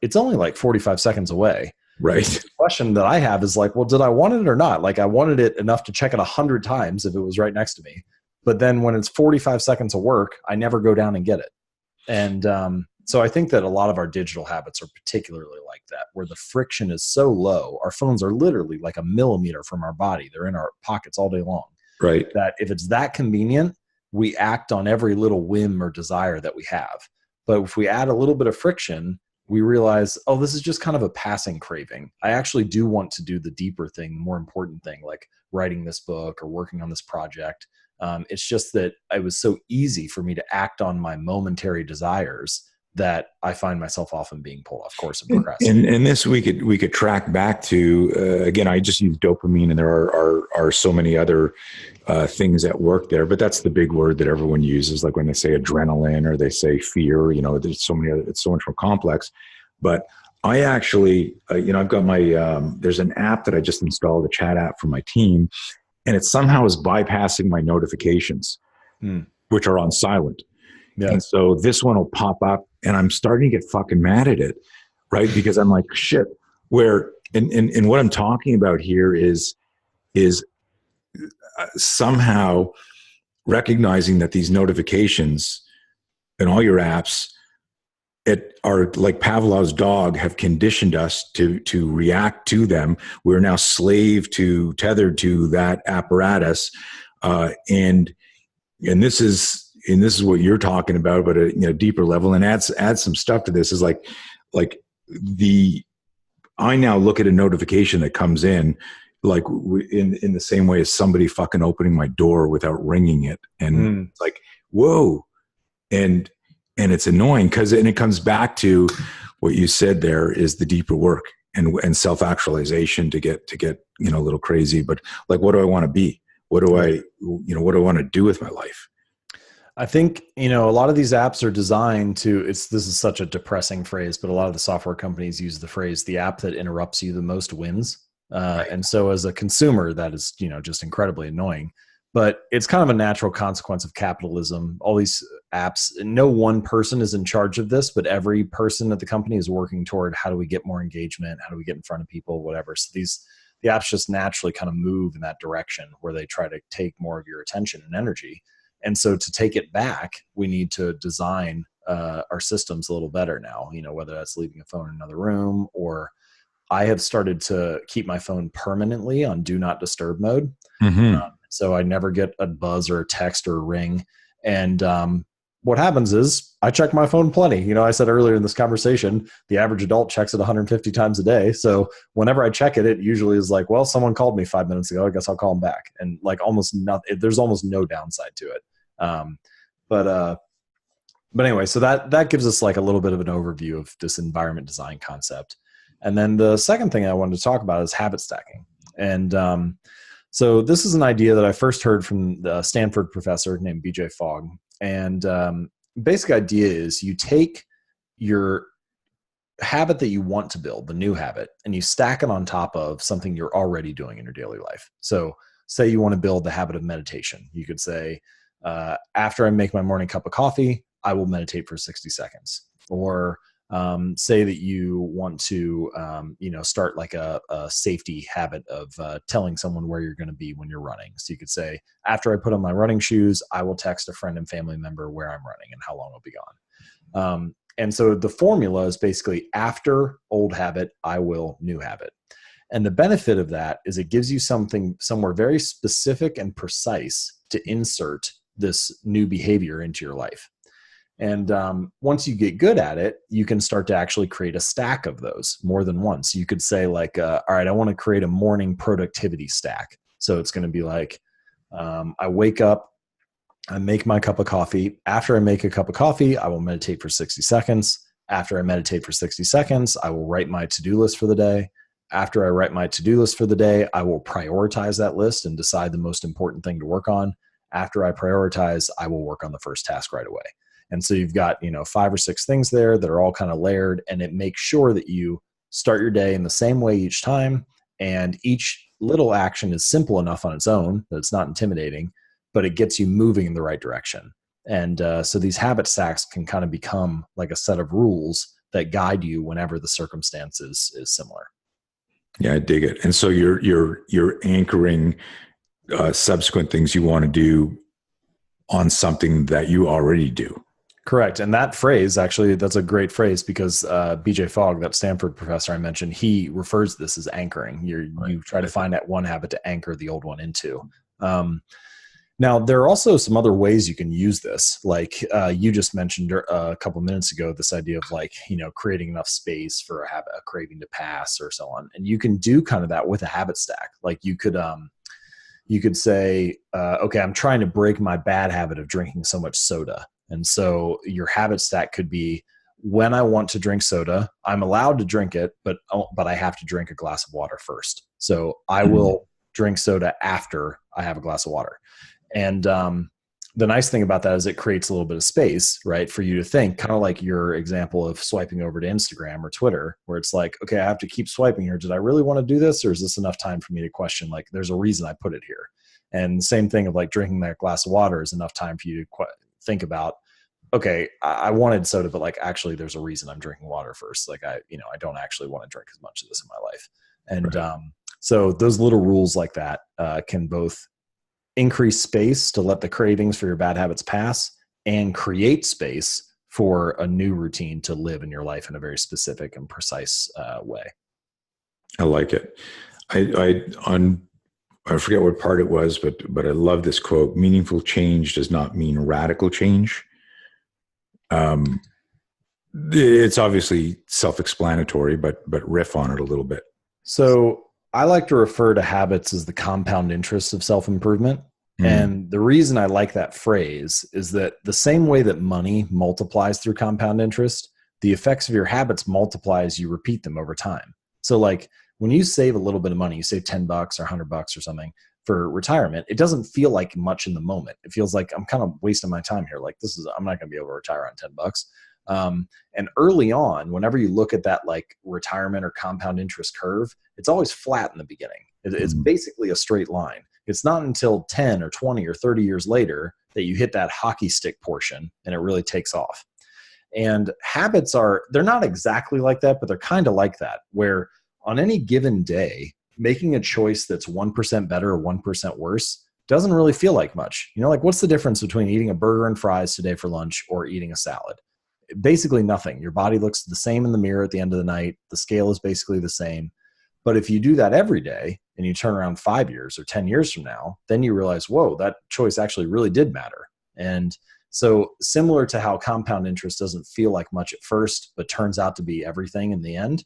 Speaker 2: it's only like 45 seconds away.
Speaker 1: Right.
Speaker 2: The question that I have is like, well, did I want it or not? Like I wanted it enough to check it 100 times if it was right next to me. But then when it's 45 seconds of work, I never go down and get it. And so I think that a lot of our digital habits are particularly like that, where the friction is so low. Our phones are literally like a millimeter from our body. They're in our pockets all day long.
Speaker 1: Right.
Speaker 2: That if it's that convenient, we act on every little whim or desire that we have. But if we add a little bit of friction, we realize, oh, this is just kind of a passing craving. I actually do want to do the deeper thing, the more important thing, like writing this book or working on this project. It's just that it was so easy for me to act on my momentary desires that I find myself often being pulled off course and procrastinating.
Speaker 1: And this we could track back to again. I just use dopamine, and there are so many other things at work there. But that's the big word that everyone uses, like when they say adrenaline or they say fear. There's so many. It's so much more complex. But I actually, I've got my. There's an app that I just installed, a chat app for my team, and it somehow is bypassing my notifications, which are on silent. Yeah. And so this one will pop up, and I'm starting to get fucking mad at it, right? Because I'm like, shit. And what I'm talking about here is somehow recognizing that these notifications and all your apps are like Pavlov's dog, have conditioned us to react to them. We're now tethered to that apparatus, and this is what you're talking about, but at a deeper level, and add some stuff to this is like I now look at a notification that comes in, like in the same way as somebody fucking opening my door without ringing it. And it's like, whoa. And it's annoying because it comes back to what you said there is the deeper work and self-actualization to get a little crazy, but like, what do I want to be? What do what do I want to do with my life?
Speaker 2: I think, a lot of these apps are designed to, this is such a depressing phrase, but a lot of the software companies use the phrase, the app that interrupts you the most wins.
Speaker 1: Right.
Speaker 2: And so as a consumer, that is, just incredibly annoying, but it's kind of a natural consequence of capitalism. All these apps, no one person is in charge of this, but every person at the company is working toward how do we get more engagement? How do we get in front of people, whatever. So the apps just naturally kind of move in that direction where they try to take more of your attention and energy. And so to take it back, we need to design our systems a little better now, whether that's leaving a phone in another room, or I have started to keep my phone permanently on do not disturb mode.
Speaker 1: Mm-hmm.
Speaker 2: So I never get a buzz or a text or a ring. And what happens is I check my phone plenty. I said earlier in this conversation, the average adult checks it 150 times a day. So whenever I check it, it usually is like, well, someone called me 5 minutes ago. I guess I'll call them back. And like almost nothing, there's almost no downside to it. But anyway, so that gives us like a little bit of an overview of this environment design concept. And then the second thing I wanted to talk about is habit stacking. And so this is an idea that I first heard from the Stanford professor named BJ Fogg. And basic idea is you take your habit that you want to build, the new habit, and you stack it on top of something you're already doing in your daily life. So say you want to build the habit of meditation. You could say, after I make my morning cup of coffee, I will meditate for 60 seconds. Or say that you want to, start like a safety habit of telling someone where you're going to be when you're running. So you could say, after I put on my running shoes, I will text a friend and family member where I'm running and how long I'll be gone. And so the formula is basically after old habit, I will new habit. And the benefit of that is it gives you something somewhere very specific and precise to insert this new behavior into your life. And once you get good at it, you can start to actually create a stack of those, more than once. You could say like, all right, I want to create a morning productivity stack. So it's going to be like, I wake up, I make my cup of coffee. After I make a cup of coffee, I will meditate for 60 seconds. After I meditate for 60 seconds, I will write my to-do list for the day. After I write my to-do list for the day, I will prioritize that list and decide the most important thing to work on. After I prioritize, I will work on the first task right away. And so you've got, 5 or 6 things there that are all kind of layered, and it makes sure that you start your day in the same way each time. And each little action is simple enough on its own that it's not intimidating, but it gets you moving in the right direction. And so these habit stacks can kind of become like a set of rules that guide you whenever the circumstances is similar.
Speaker 1: Yeah, I dig it. And so you're anchoring subsequent things you want to do on something that you already do.
Speaker 2: Correct. And that phrase, actually, that's a great phrase because BJ Fogg, that Stanford professor I mentioned, he refers to this as anchoring. You try to find that one habit to anchor the old one into. Now, there are also some other ways you can use this. Like you just mentioned a couple of minutes ago, this idea of like, creating enough space for a craving to pass or so on. And you can do kind of that with a habit stack. Like you could say, okay, I'm trying to break my bad habit of drinking so much soda. And so your habit stack could be when I want to drink soda, I'm allowed to drink it, but I have to drink a glass of water first. So I will drink soda after I have a glass of water. And the nice thing about that is it creates a little bit of space, right, for you to think, kind of like your example of swiping over to Instagram or Twitter, where it's like, okay, I have to keep swiping here. Did I really want to do this? Or is this enough time for me to question, like, there's a reason I put it here? And same thing of like drinking that glass of water is enough time for you to think about, okay, I wanted soda, but like, actually there's a reason I'm drinking water first. Like I don't actually want to drink as much of this in my life. And so those little rules like that can both increase space to let the cravings for your bad habits pass and create space for a new routine to live in your life in a very specific and precise way.
Speaker 1: I like it. I forget what part it was, but I love this quote: meaningful change does not mean radical change. It's obviously self-explanatory, but riff on it a little bit.
Speaker 2: So I like to refer to habits as the compound interest of self-improvement. And the reason I like that phrase is that the same way that money multiplies through compound interest, the effects of your habits multiply as you repeat them over time. So like when you save a little bit of money, you save $10 or $100 or something for retirement, it doesn't feel like much in the moment. It feels like I'm kind of wasting my time here. Like I'm not going to be able to retire on $10. And early on, whenever you look at that like retirement or compound interest curve, it's always flat in the beginning. It's basically a straight line. It's not until 10 or 20 or 30 years later that you hit that hockey stick portion and it really takes off. And habits they're not exactly like that, but they're kind of like that, where on any given day, making a choice that's 1% better or 1% worse doesn't really feel like much. Like what's the difference between eating a burger and fries today for lunch or eating a salad? Basically nothing. Your body looks the same in the mirror at the end of the night. The scale is basically the same. But if you do that every day and you turn around 5 years or 10 years from now, then you realize, whoa, that choice actually really did matter. And so similar to how compound interest doesn't feel like much at first, but turns out to be everything in the end,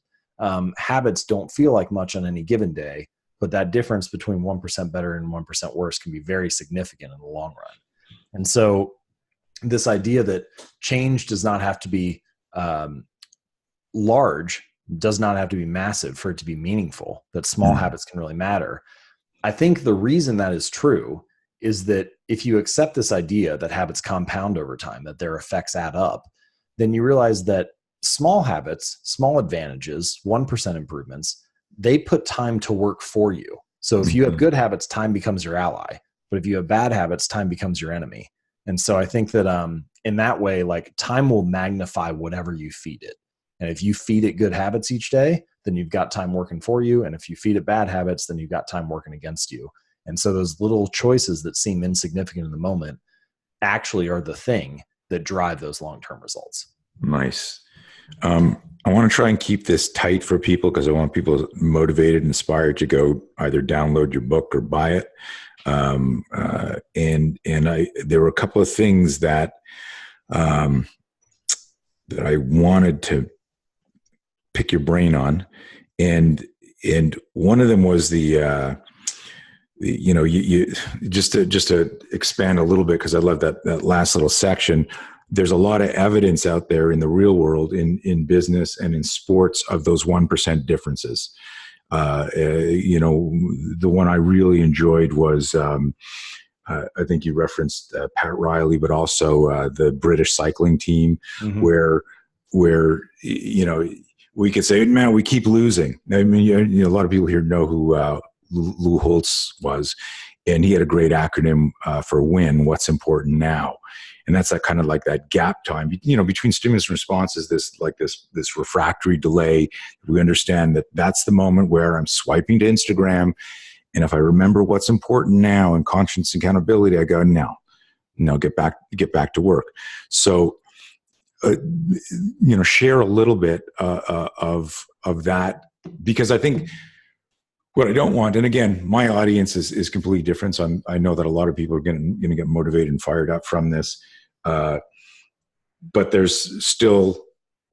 Speaker 2: habits don't feel like much on any given day, but that difference between 1% better and 1% worse can be very significant in the long run. And so this idea that change does not have to be large, does not have to be massive for it to be meaningful, that small habits can really matter. I think the reason that is true is that if you accept this idea that habits compound over time, that their effects add up, then you realize that small habits, small advantages, 1% improvements, they put time to work for you. So if you have good habits, time becomes your ally. But if you have bad habits, time becomes your enemy. And so I think that in that way, like time will magnify whatever you feed it. And if you feed it good habits each day, then you've got time working for you. And if you feed it bad habits, then you've got time working against you. And so those little choices that seem insignificant in the moment actually are the thing that drive those long-term results.
Speaker 1: Nice. I want to try and keep this tight for people because I want people motivated and inspired to go either download your book or buy it. There were a couple of things that I wanted to pick your brain on, and one of them was you just to expand a little bit, because I love that last little section. There's a lot of evidence out there in the real world, in business and in sports, of those 1% differences. The one I really enjoyed was, I think you referenced Pat Riley, but also the British cycling team, where we could say, man, we keep losing. I mean, a lot of people here know who Lou Holtz was, and he had a great acronym for WIN, what's important now. And that's that kind of like that gap time, between stimulus and response is this refractory delay. We understand that that's the moment where I'm swiping to Instagram. And if I remember what's important now and conscience and accountability, I go, no, get back to work. So, share a little bit of that, because I think what I don't want, and again, my audience is completely different. So I know that a lot of people are going to get motivated and fired up from this. But there's still,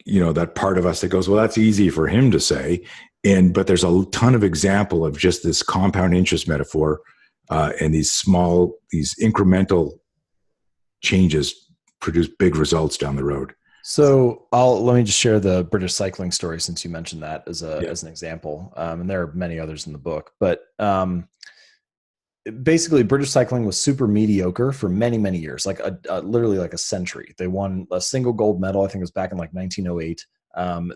Speaker 1: that part of us that goes, well, that's easy for him to say. But there's a ton of example of just this compound interest metaphor, and these incremental changes produce big results down the road.
Speaker 2: So let me just share the British cycling story, since you mentioned that as an example. And there are many others in the book, but basically British cycling was super mediocre for many, many years, like literally like a century. They won a single gold medal. I think it was back in like 1908.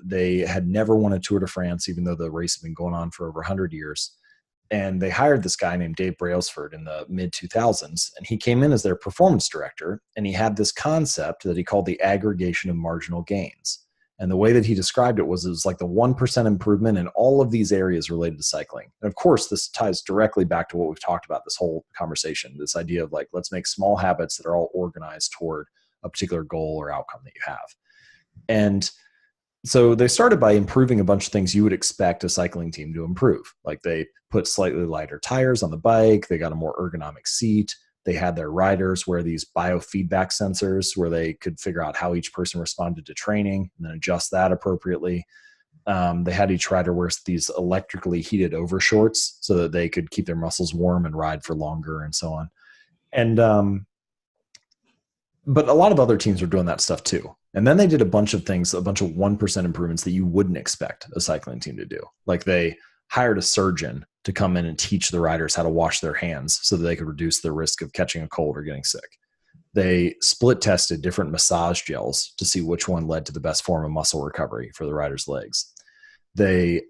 Speaker 2: They had never won a Tour de France, even though the race had been going on for over 100 years. And they hired this guy named Dave Brailsford in the mid 2000s. And he came in as their performance director. And he had this concept that he called the aggregation of marginal gains. And the way that he described it was like the 1% improvement in all of these areas related to cycling. And of course, this ties directly back to what we've talked about this whole conversation, this idea of like, let's make small habits that are all organized toward a particular goal or outcome that you have. And so they started by improving a bunch of things you would expect a cycling team to improve. Like they put slightly lighter tires on the bike. They got a more ergonomic seat. They had their riders wear these biofeedback sensors where they could figure out how each person responded to training and then adjust that appropriately. They had each rider wear these electrically heated overshorts so that they could keep their muscles warm and ride for longer and so on. And but a lot of other teams were doing that stuff too. And then they did a bunch of things, a bunch of 1% improvements that you wouldn't expect a cycling team to do. Like they hired a surgeon to come in and teach the riders how to wash their hands so that they could reduce their risk of catching a cold or getting sick. They split tested different massage gels to see which one led to the best form of muscle recovery for the rider's legs. They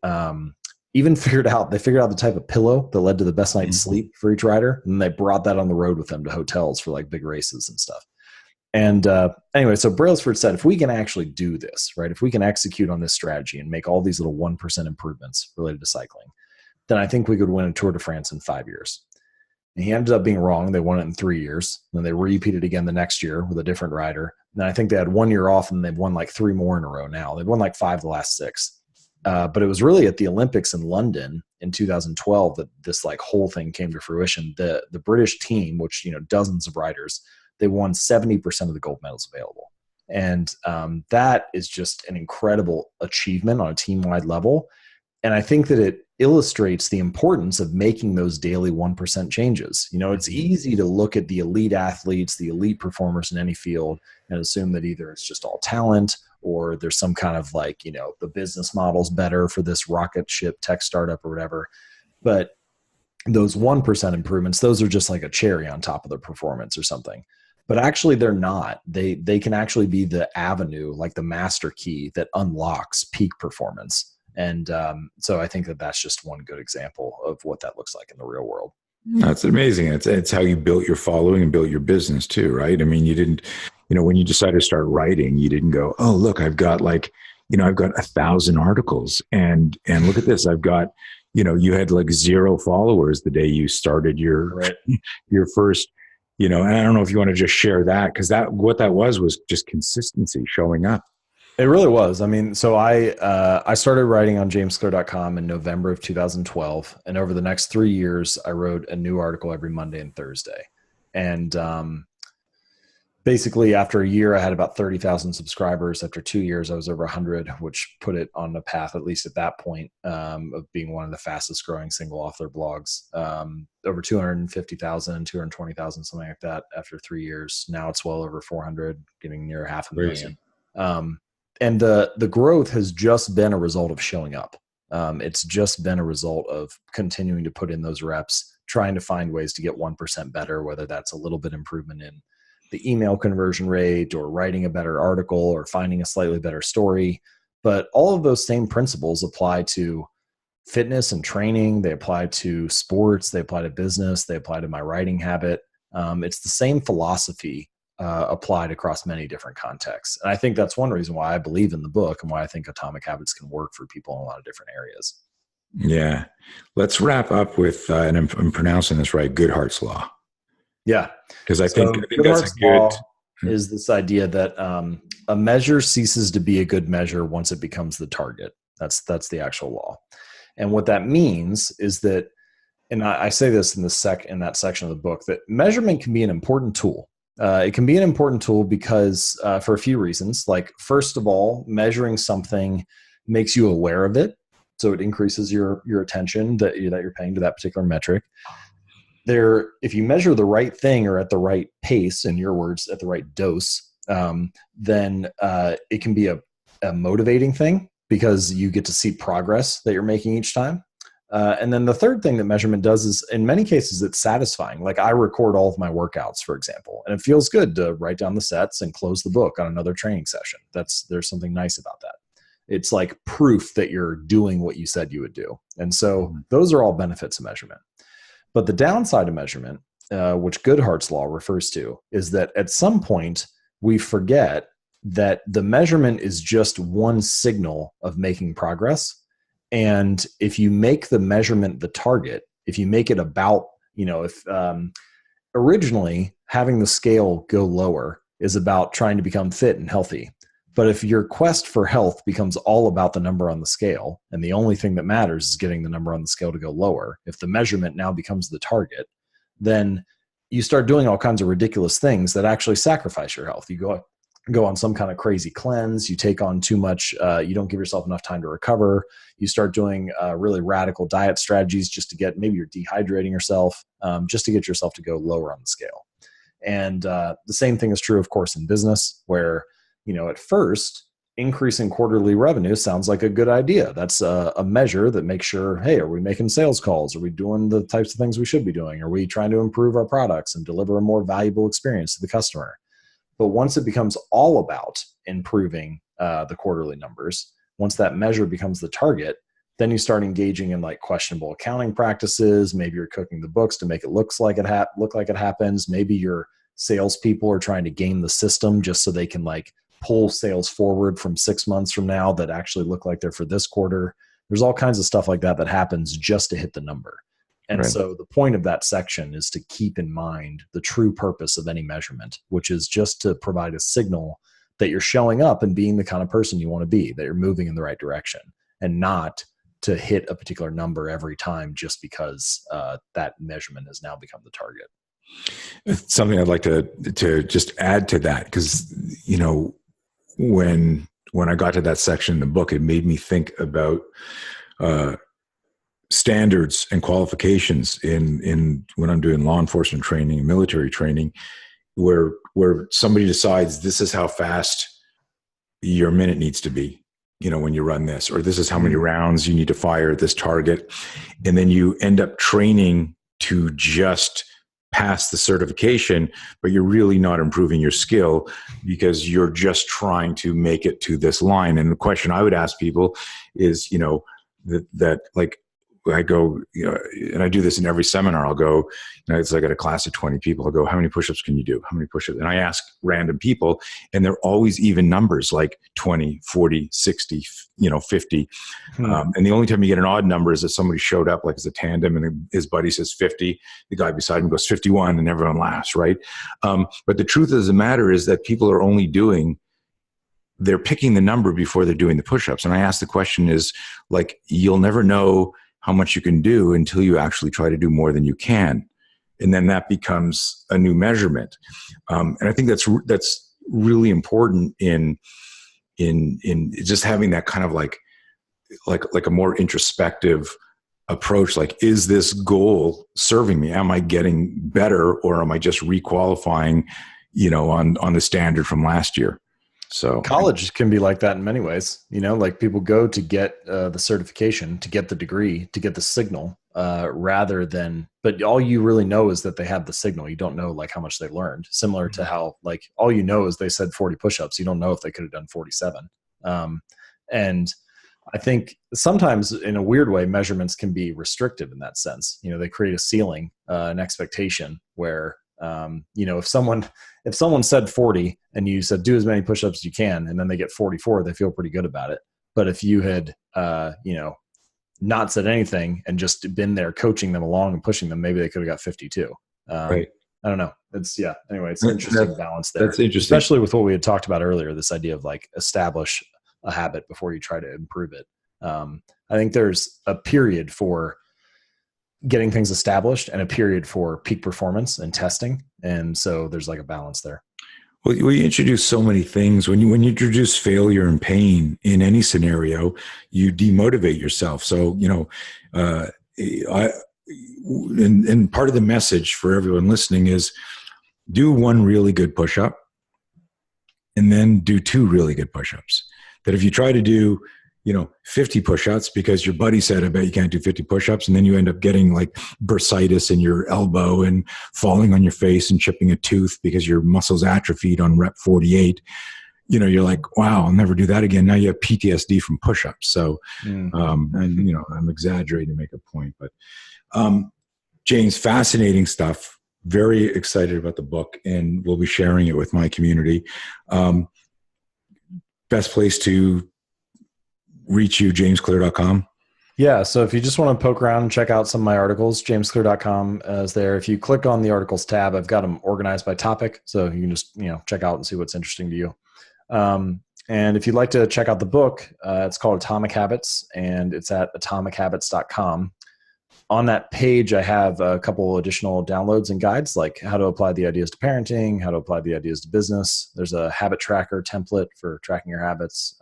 Speaker 2: even figured out the type of pillow that led to the best night's sleep for each rider. And they brought that on the road with them to hotels for like big races and stuff. And anyway, so Brailsford said, if we can actually do this, right, if we can execute on this strategy and make all these little 1% improvements related to cycling, then I think we could win a Tour de France in 5 years. And he ended up being wrong. They won it in 3 years. Then they repeated again the next year with a different rider. And I think they had 1 year off, and they've won like 3 more in a row now. They've won like 5 the last 6. But it was really at the Olympics in London in 2012 that this like whole thing came to fruition. The British team, which, dozens of riders, they won 70% of the gold medals available. And that is just an incredible achievement on a team-wide level. And I think that it illustrates the importance of making those daily 1% changes. It's easy to look at the elite athletes, the elite performers in any field, and assume that either it's just all talent or there's some kind of like, the business model's better for this rocket ship tech startup or whatever. But those 1% improvements, those are just like a cherry on top of their performance or something. But actually they're not. They can actually be the avenue, like the master key that unlocks peak performance. And so I think that that's just one good example of what that looks like in the real world.
Speaker 1: That's amazing. It's how you built your following and built your business too, right? I mean, you didn't, when you decided to start writing, you didn't go, oh, look, I've got 1,000 articles and look at this. I've got, you had like 0 followers the day you started your first, and I don't know if you want to just share that, because what that was just consistency showing up.
Speaker 2: It really was. I mean, so I started writing on jamesclear.com in November of 2012. And over the next 3 years, I wrote a new article every Monday and Thursday. And basically, after a year, I had about 30,000 subscribers. After 2 years, I was over 100, which put it on the path, at least at that point, of being one of the fastest growing single author blogs. Over 250,000, 220,000, something like that after 3 years. Now it's well over 400, getting near 500,000. And the growth has just been a result of showing up. It's just been a result of continuing to put in those reps, trying to find ways to get 1% better, whether that's a little bit improvement in the email conversion rate or writing a better article or finding a slightly better story. But all of those same principles apply to fitness and training. They apply to sports. They apply to business. They apply to my writing habit. It's the same philosophy applied across many different contexts. And I think that's one reason why I believe in the book and why I think Atomic Habits can work for people in a lot of different areas. Yeah.
Speaker 1: Let's wrap up with, and I'm pronouncing this right, Goodhart's Law.
Speaker 2: Yeah.
Speaker 1: Because I think that's a
Speaker 2: good is this idea that a measure ceases to be a good measure once it becomes the target. That's the actual law. And what that means is that, and I say this in that section of the book, that measurement can be an important tool. It can be an important tool because for a few reasons. Like, first of all, measuring something makes you aware of it. So it increases your attention that you're paying to that particular metric. If you measure the right thing or at the right pace, in your words, at the right dose, then it can be a motivating thing because you get to see progress that you're making each time. And then the third thing that measurement does is, in many cases, it's satisfying. Like, I record all of my workouts, for example, and it feels good to write down the sets and close the book on another training session. There's something nice about that. It's like proof that you're doing what you said you would do. And so those are all benefits of measurement. But the downside of measurement, which Goodhart's Law refers to, is that at some point we forget that the measurement is just one signal of making progress. And if you make the measurement the target, if you make it about, if originally having the scale go lower is about trying to become fit and healthy. But if your quest for health becomes all about the number on the scale, and the only thing that matters is getting the number on the scale to go lower, if the measurement now becomes the target, then you start doing all kinds of ridiculous things that actually sacrifice your health. You go on some kind of crazy cleanse, you take on too much, you don't give yourself enough time to recover, you start doing really radical diet strategies just to maybe you're dehydrating yourself, just to get yourself to go lower on the scale. And the same thing is true, of course, in business, where at first increasing quarterly revenue sounds like a good idea. That's a measure that makes sure, hey, are we making sales calls? Are we doing the types of things we should be doing? Are we trying to improve our products and deliver a more valuable experience to the customer? But once it becomes all about improving the quarterly numbers, once that measure becomes the target, then you start engaging in like questionable accounting practices. Maybe you're cooking the books to make it look like it happens. Maybe your salespeople are trying to game the system just so they can like pull sales forward from 6 months from now that actually look like they're for this quarter. There's all kinds of stuff like that that happens just to hit the number. And
Speaker 1: Right.
Speaker 2: so the point of that section is to keep in mind the true purpose of any measurement, which is just to provide a signal that you're showing up and being the kind of person you want to be, that you're moving in the right direction, and not to hit a particular number every time just because that measurement has now become the target.
Speaker 1: It's something I'd like to just add to that, because, you know, when I got to that section in the book, it made me think about standards and qualifications in when I'm doing law enforcement training and military training, where somebody decides this is how fast your minute needs to be, you know, when you run this, or this is how many rounds you need to fire at this target. And then you end up training to just pass the certification, but you're really not improving your skill because you're just trying to make it to this line. And the question I would ask people is, you know, that like, I go, you know, and I do this in every seminar. I'll go, you know, it's like at a class of 20 people. I'll go, how many push-ups can you do? How many push-ups? And I ask random people, and they're always even numbers, like 20, 40, 60, you know, 50. And the only time you get an odd number is if somebody showed up, like as a tandem, and his buddy says 50, the guy beside him goes 51, and everyone laughs, right? But the truth of the matter is that people are only they're picking the number before they're doing the push-ups. And I ask the question is, like, you'll never know how much you can do until you actually try to do more than you can. And then that becomes a new measurement. And I think that's really important in just having that kind of like a more introspective approach. Like, is this goal serving me? Am I getting better, or am I just requalifying, you know, on the standard from last year? So
Speaker 2: college can be like that in many ways, you know, like people go to get the certification, to get the degree, to get the signal, rather than, but all you really know is that they have the signal. You don't know like how much they learned, similar to how like all you know is they said 40 push-ups. You don't know if they could have done 47. And I think sometimes in a weird way, measurements can be restrictive in that sense. You know, they create a ceiling, an expectation where, you know, if someone said 40 and you said, do as many push-ups as you can, and then they get 44, they feel pretty good about it. But if you had, you know, not said anything and just been there coaching them along and pushing them, maybe they could have got 52.
Speaker 1: right.
Speaker 2: I don't know. Anyway, it's an interesting balance there.
Speaker 1: That's interesting.
Speaker 2: Especially with what we had talked about earlier, this idea of like establish a habit before you try to improve it. I think there's a period for getting things established and a period for peak performance and testing. And so there's like a balance there.
Speaker 1: Well, you introduce so many things. When you introduce failure and pain in any scenario, you demotivate yourself. So, you know, and part of the message for everyone listening is do one really good push-up and then do 2 really good push-ups. That if you try to do, you know, 50 push-ups because your buddy said, I bet you can't do 50 push-ups. And then you end up getting like bursitis in your elbow and falling on your face and chipping a tooth because your muscles atrophied on rep 48. You know, you're like, wow, I'll never do that again. Now you have PTSD from push-ups. So, and you know, I'm exaggerating to make a point, but James, fascinating stuff. Very excited about the book, and we'll be sharing it with my community. Best place to reach you, jamesclear.com.
Speaker 2: Yeah. So if you just want to poke around and check out some of my articles, jamesclear.com is there. If you click on the articles tab, I've got them organized by topic. So you can just, you know, check out and see what's interesting to you. And if you'd like to check out the book, it's called Atomic Habits, and it's at atomichabits.com. On that page, I have a couple additional downloads and guides, like how to apply the ideas to parenting, how to apply the ideas to business. There's a habit tracker template for tracking your habits.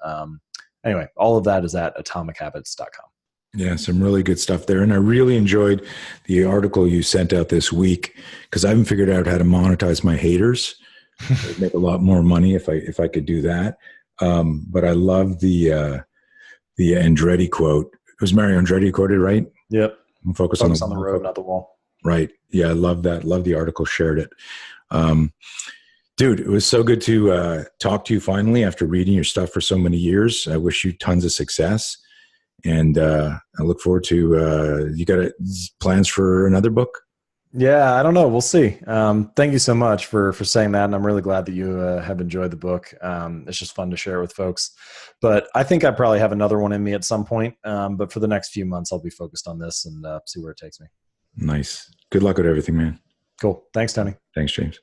Speaker 2: Anyway, all of that is at atomichabits.com.
Speaker 1: Yeah, some really good stuff there. And I really enjoyed the article you sent out this week, because I haven't figured out how to monetize my haters. I'd make a lot more money if I could do that. But I love the Andretti quote. It was Mario Andretti quoted, right?
Speaker 2: Yep.
Speaker 1: Focus on
Speaker 2: Focus on the road, not the wall.
Speaker 1: Right. Yeah, I love that. Love the article. Shared it. Dude, it was so good to talk to you finally after reading your stuff for so many years. I wish you tons of success. And I look forward to, you got plans for another book?
Speaker 2: Yeah, I don't know. We'll see. Thank you so much for saying that, and I'm really glad that you have enjoyed the book. It's just fun to share with folks. But I think I probably have another one in me at some point. But for the next few months, I'll be focused on this and see where it takes me.
Speaker 1: Nice. Good luck with everything, man.
Speaker 2: Cool. Thanks, Tony.
Speaker 1: Thanks, James.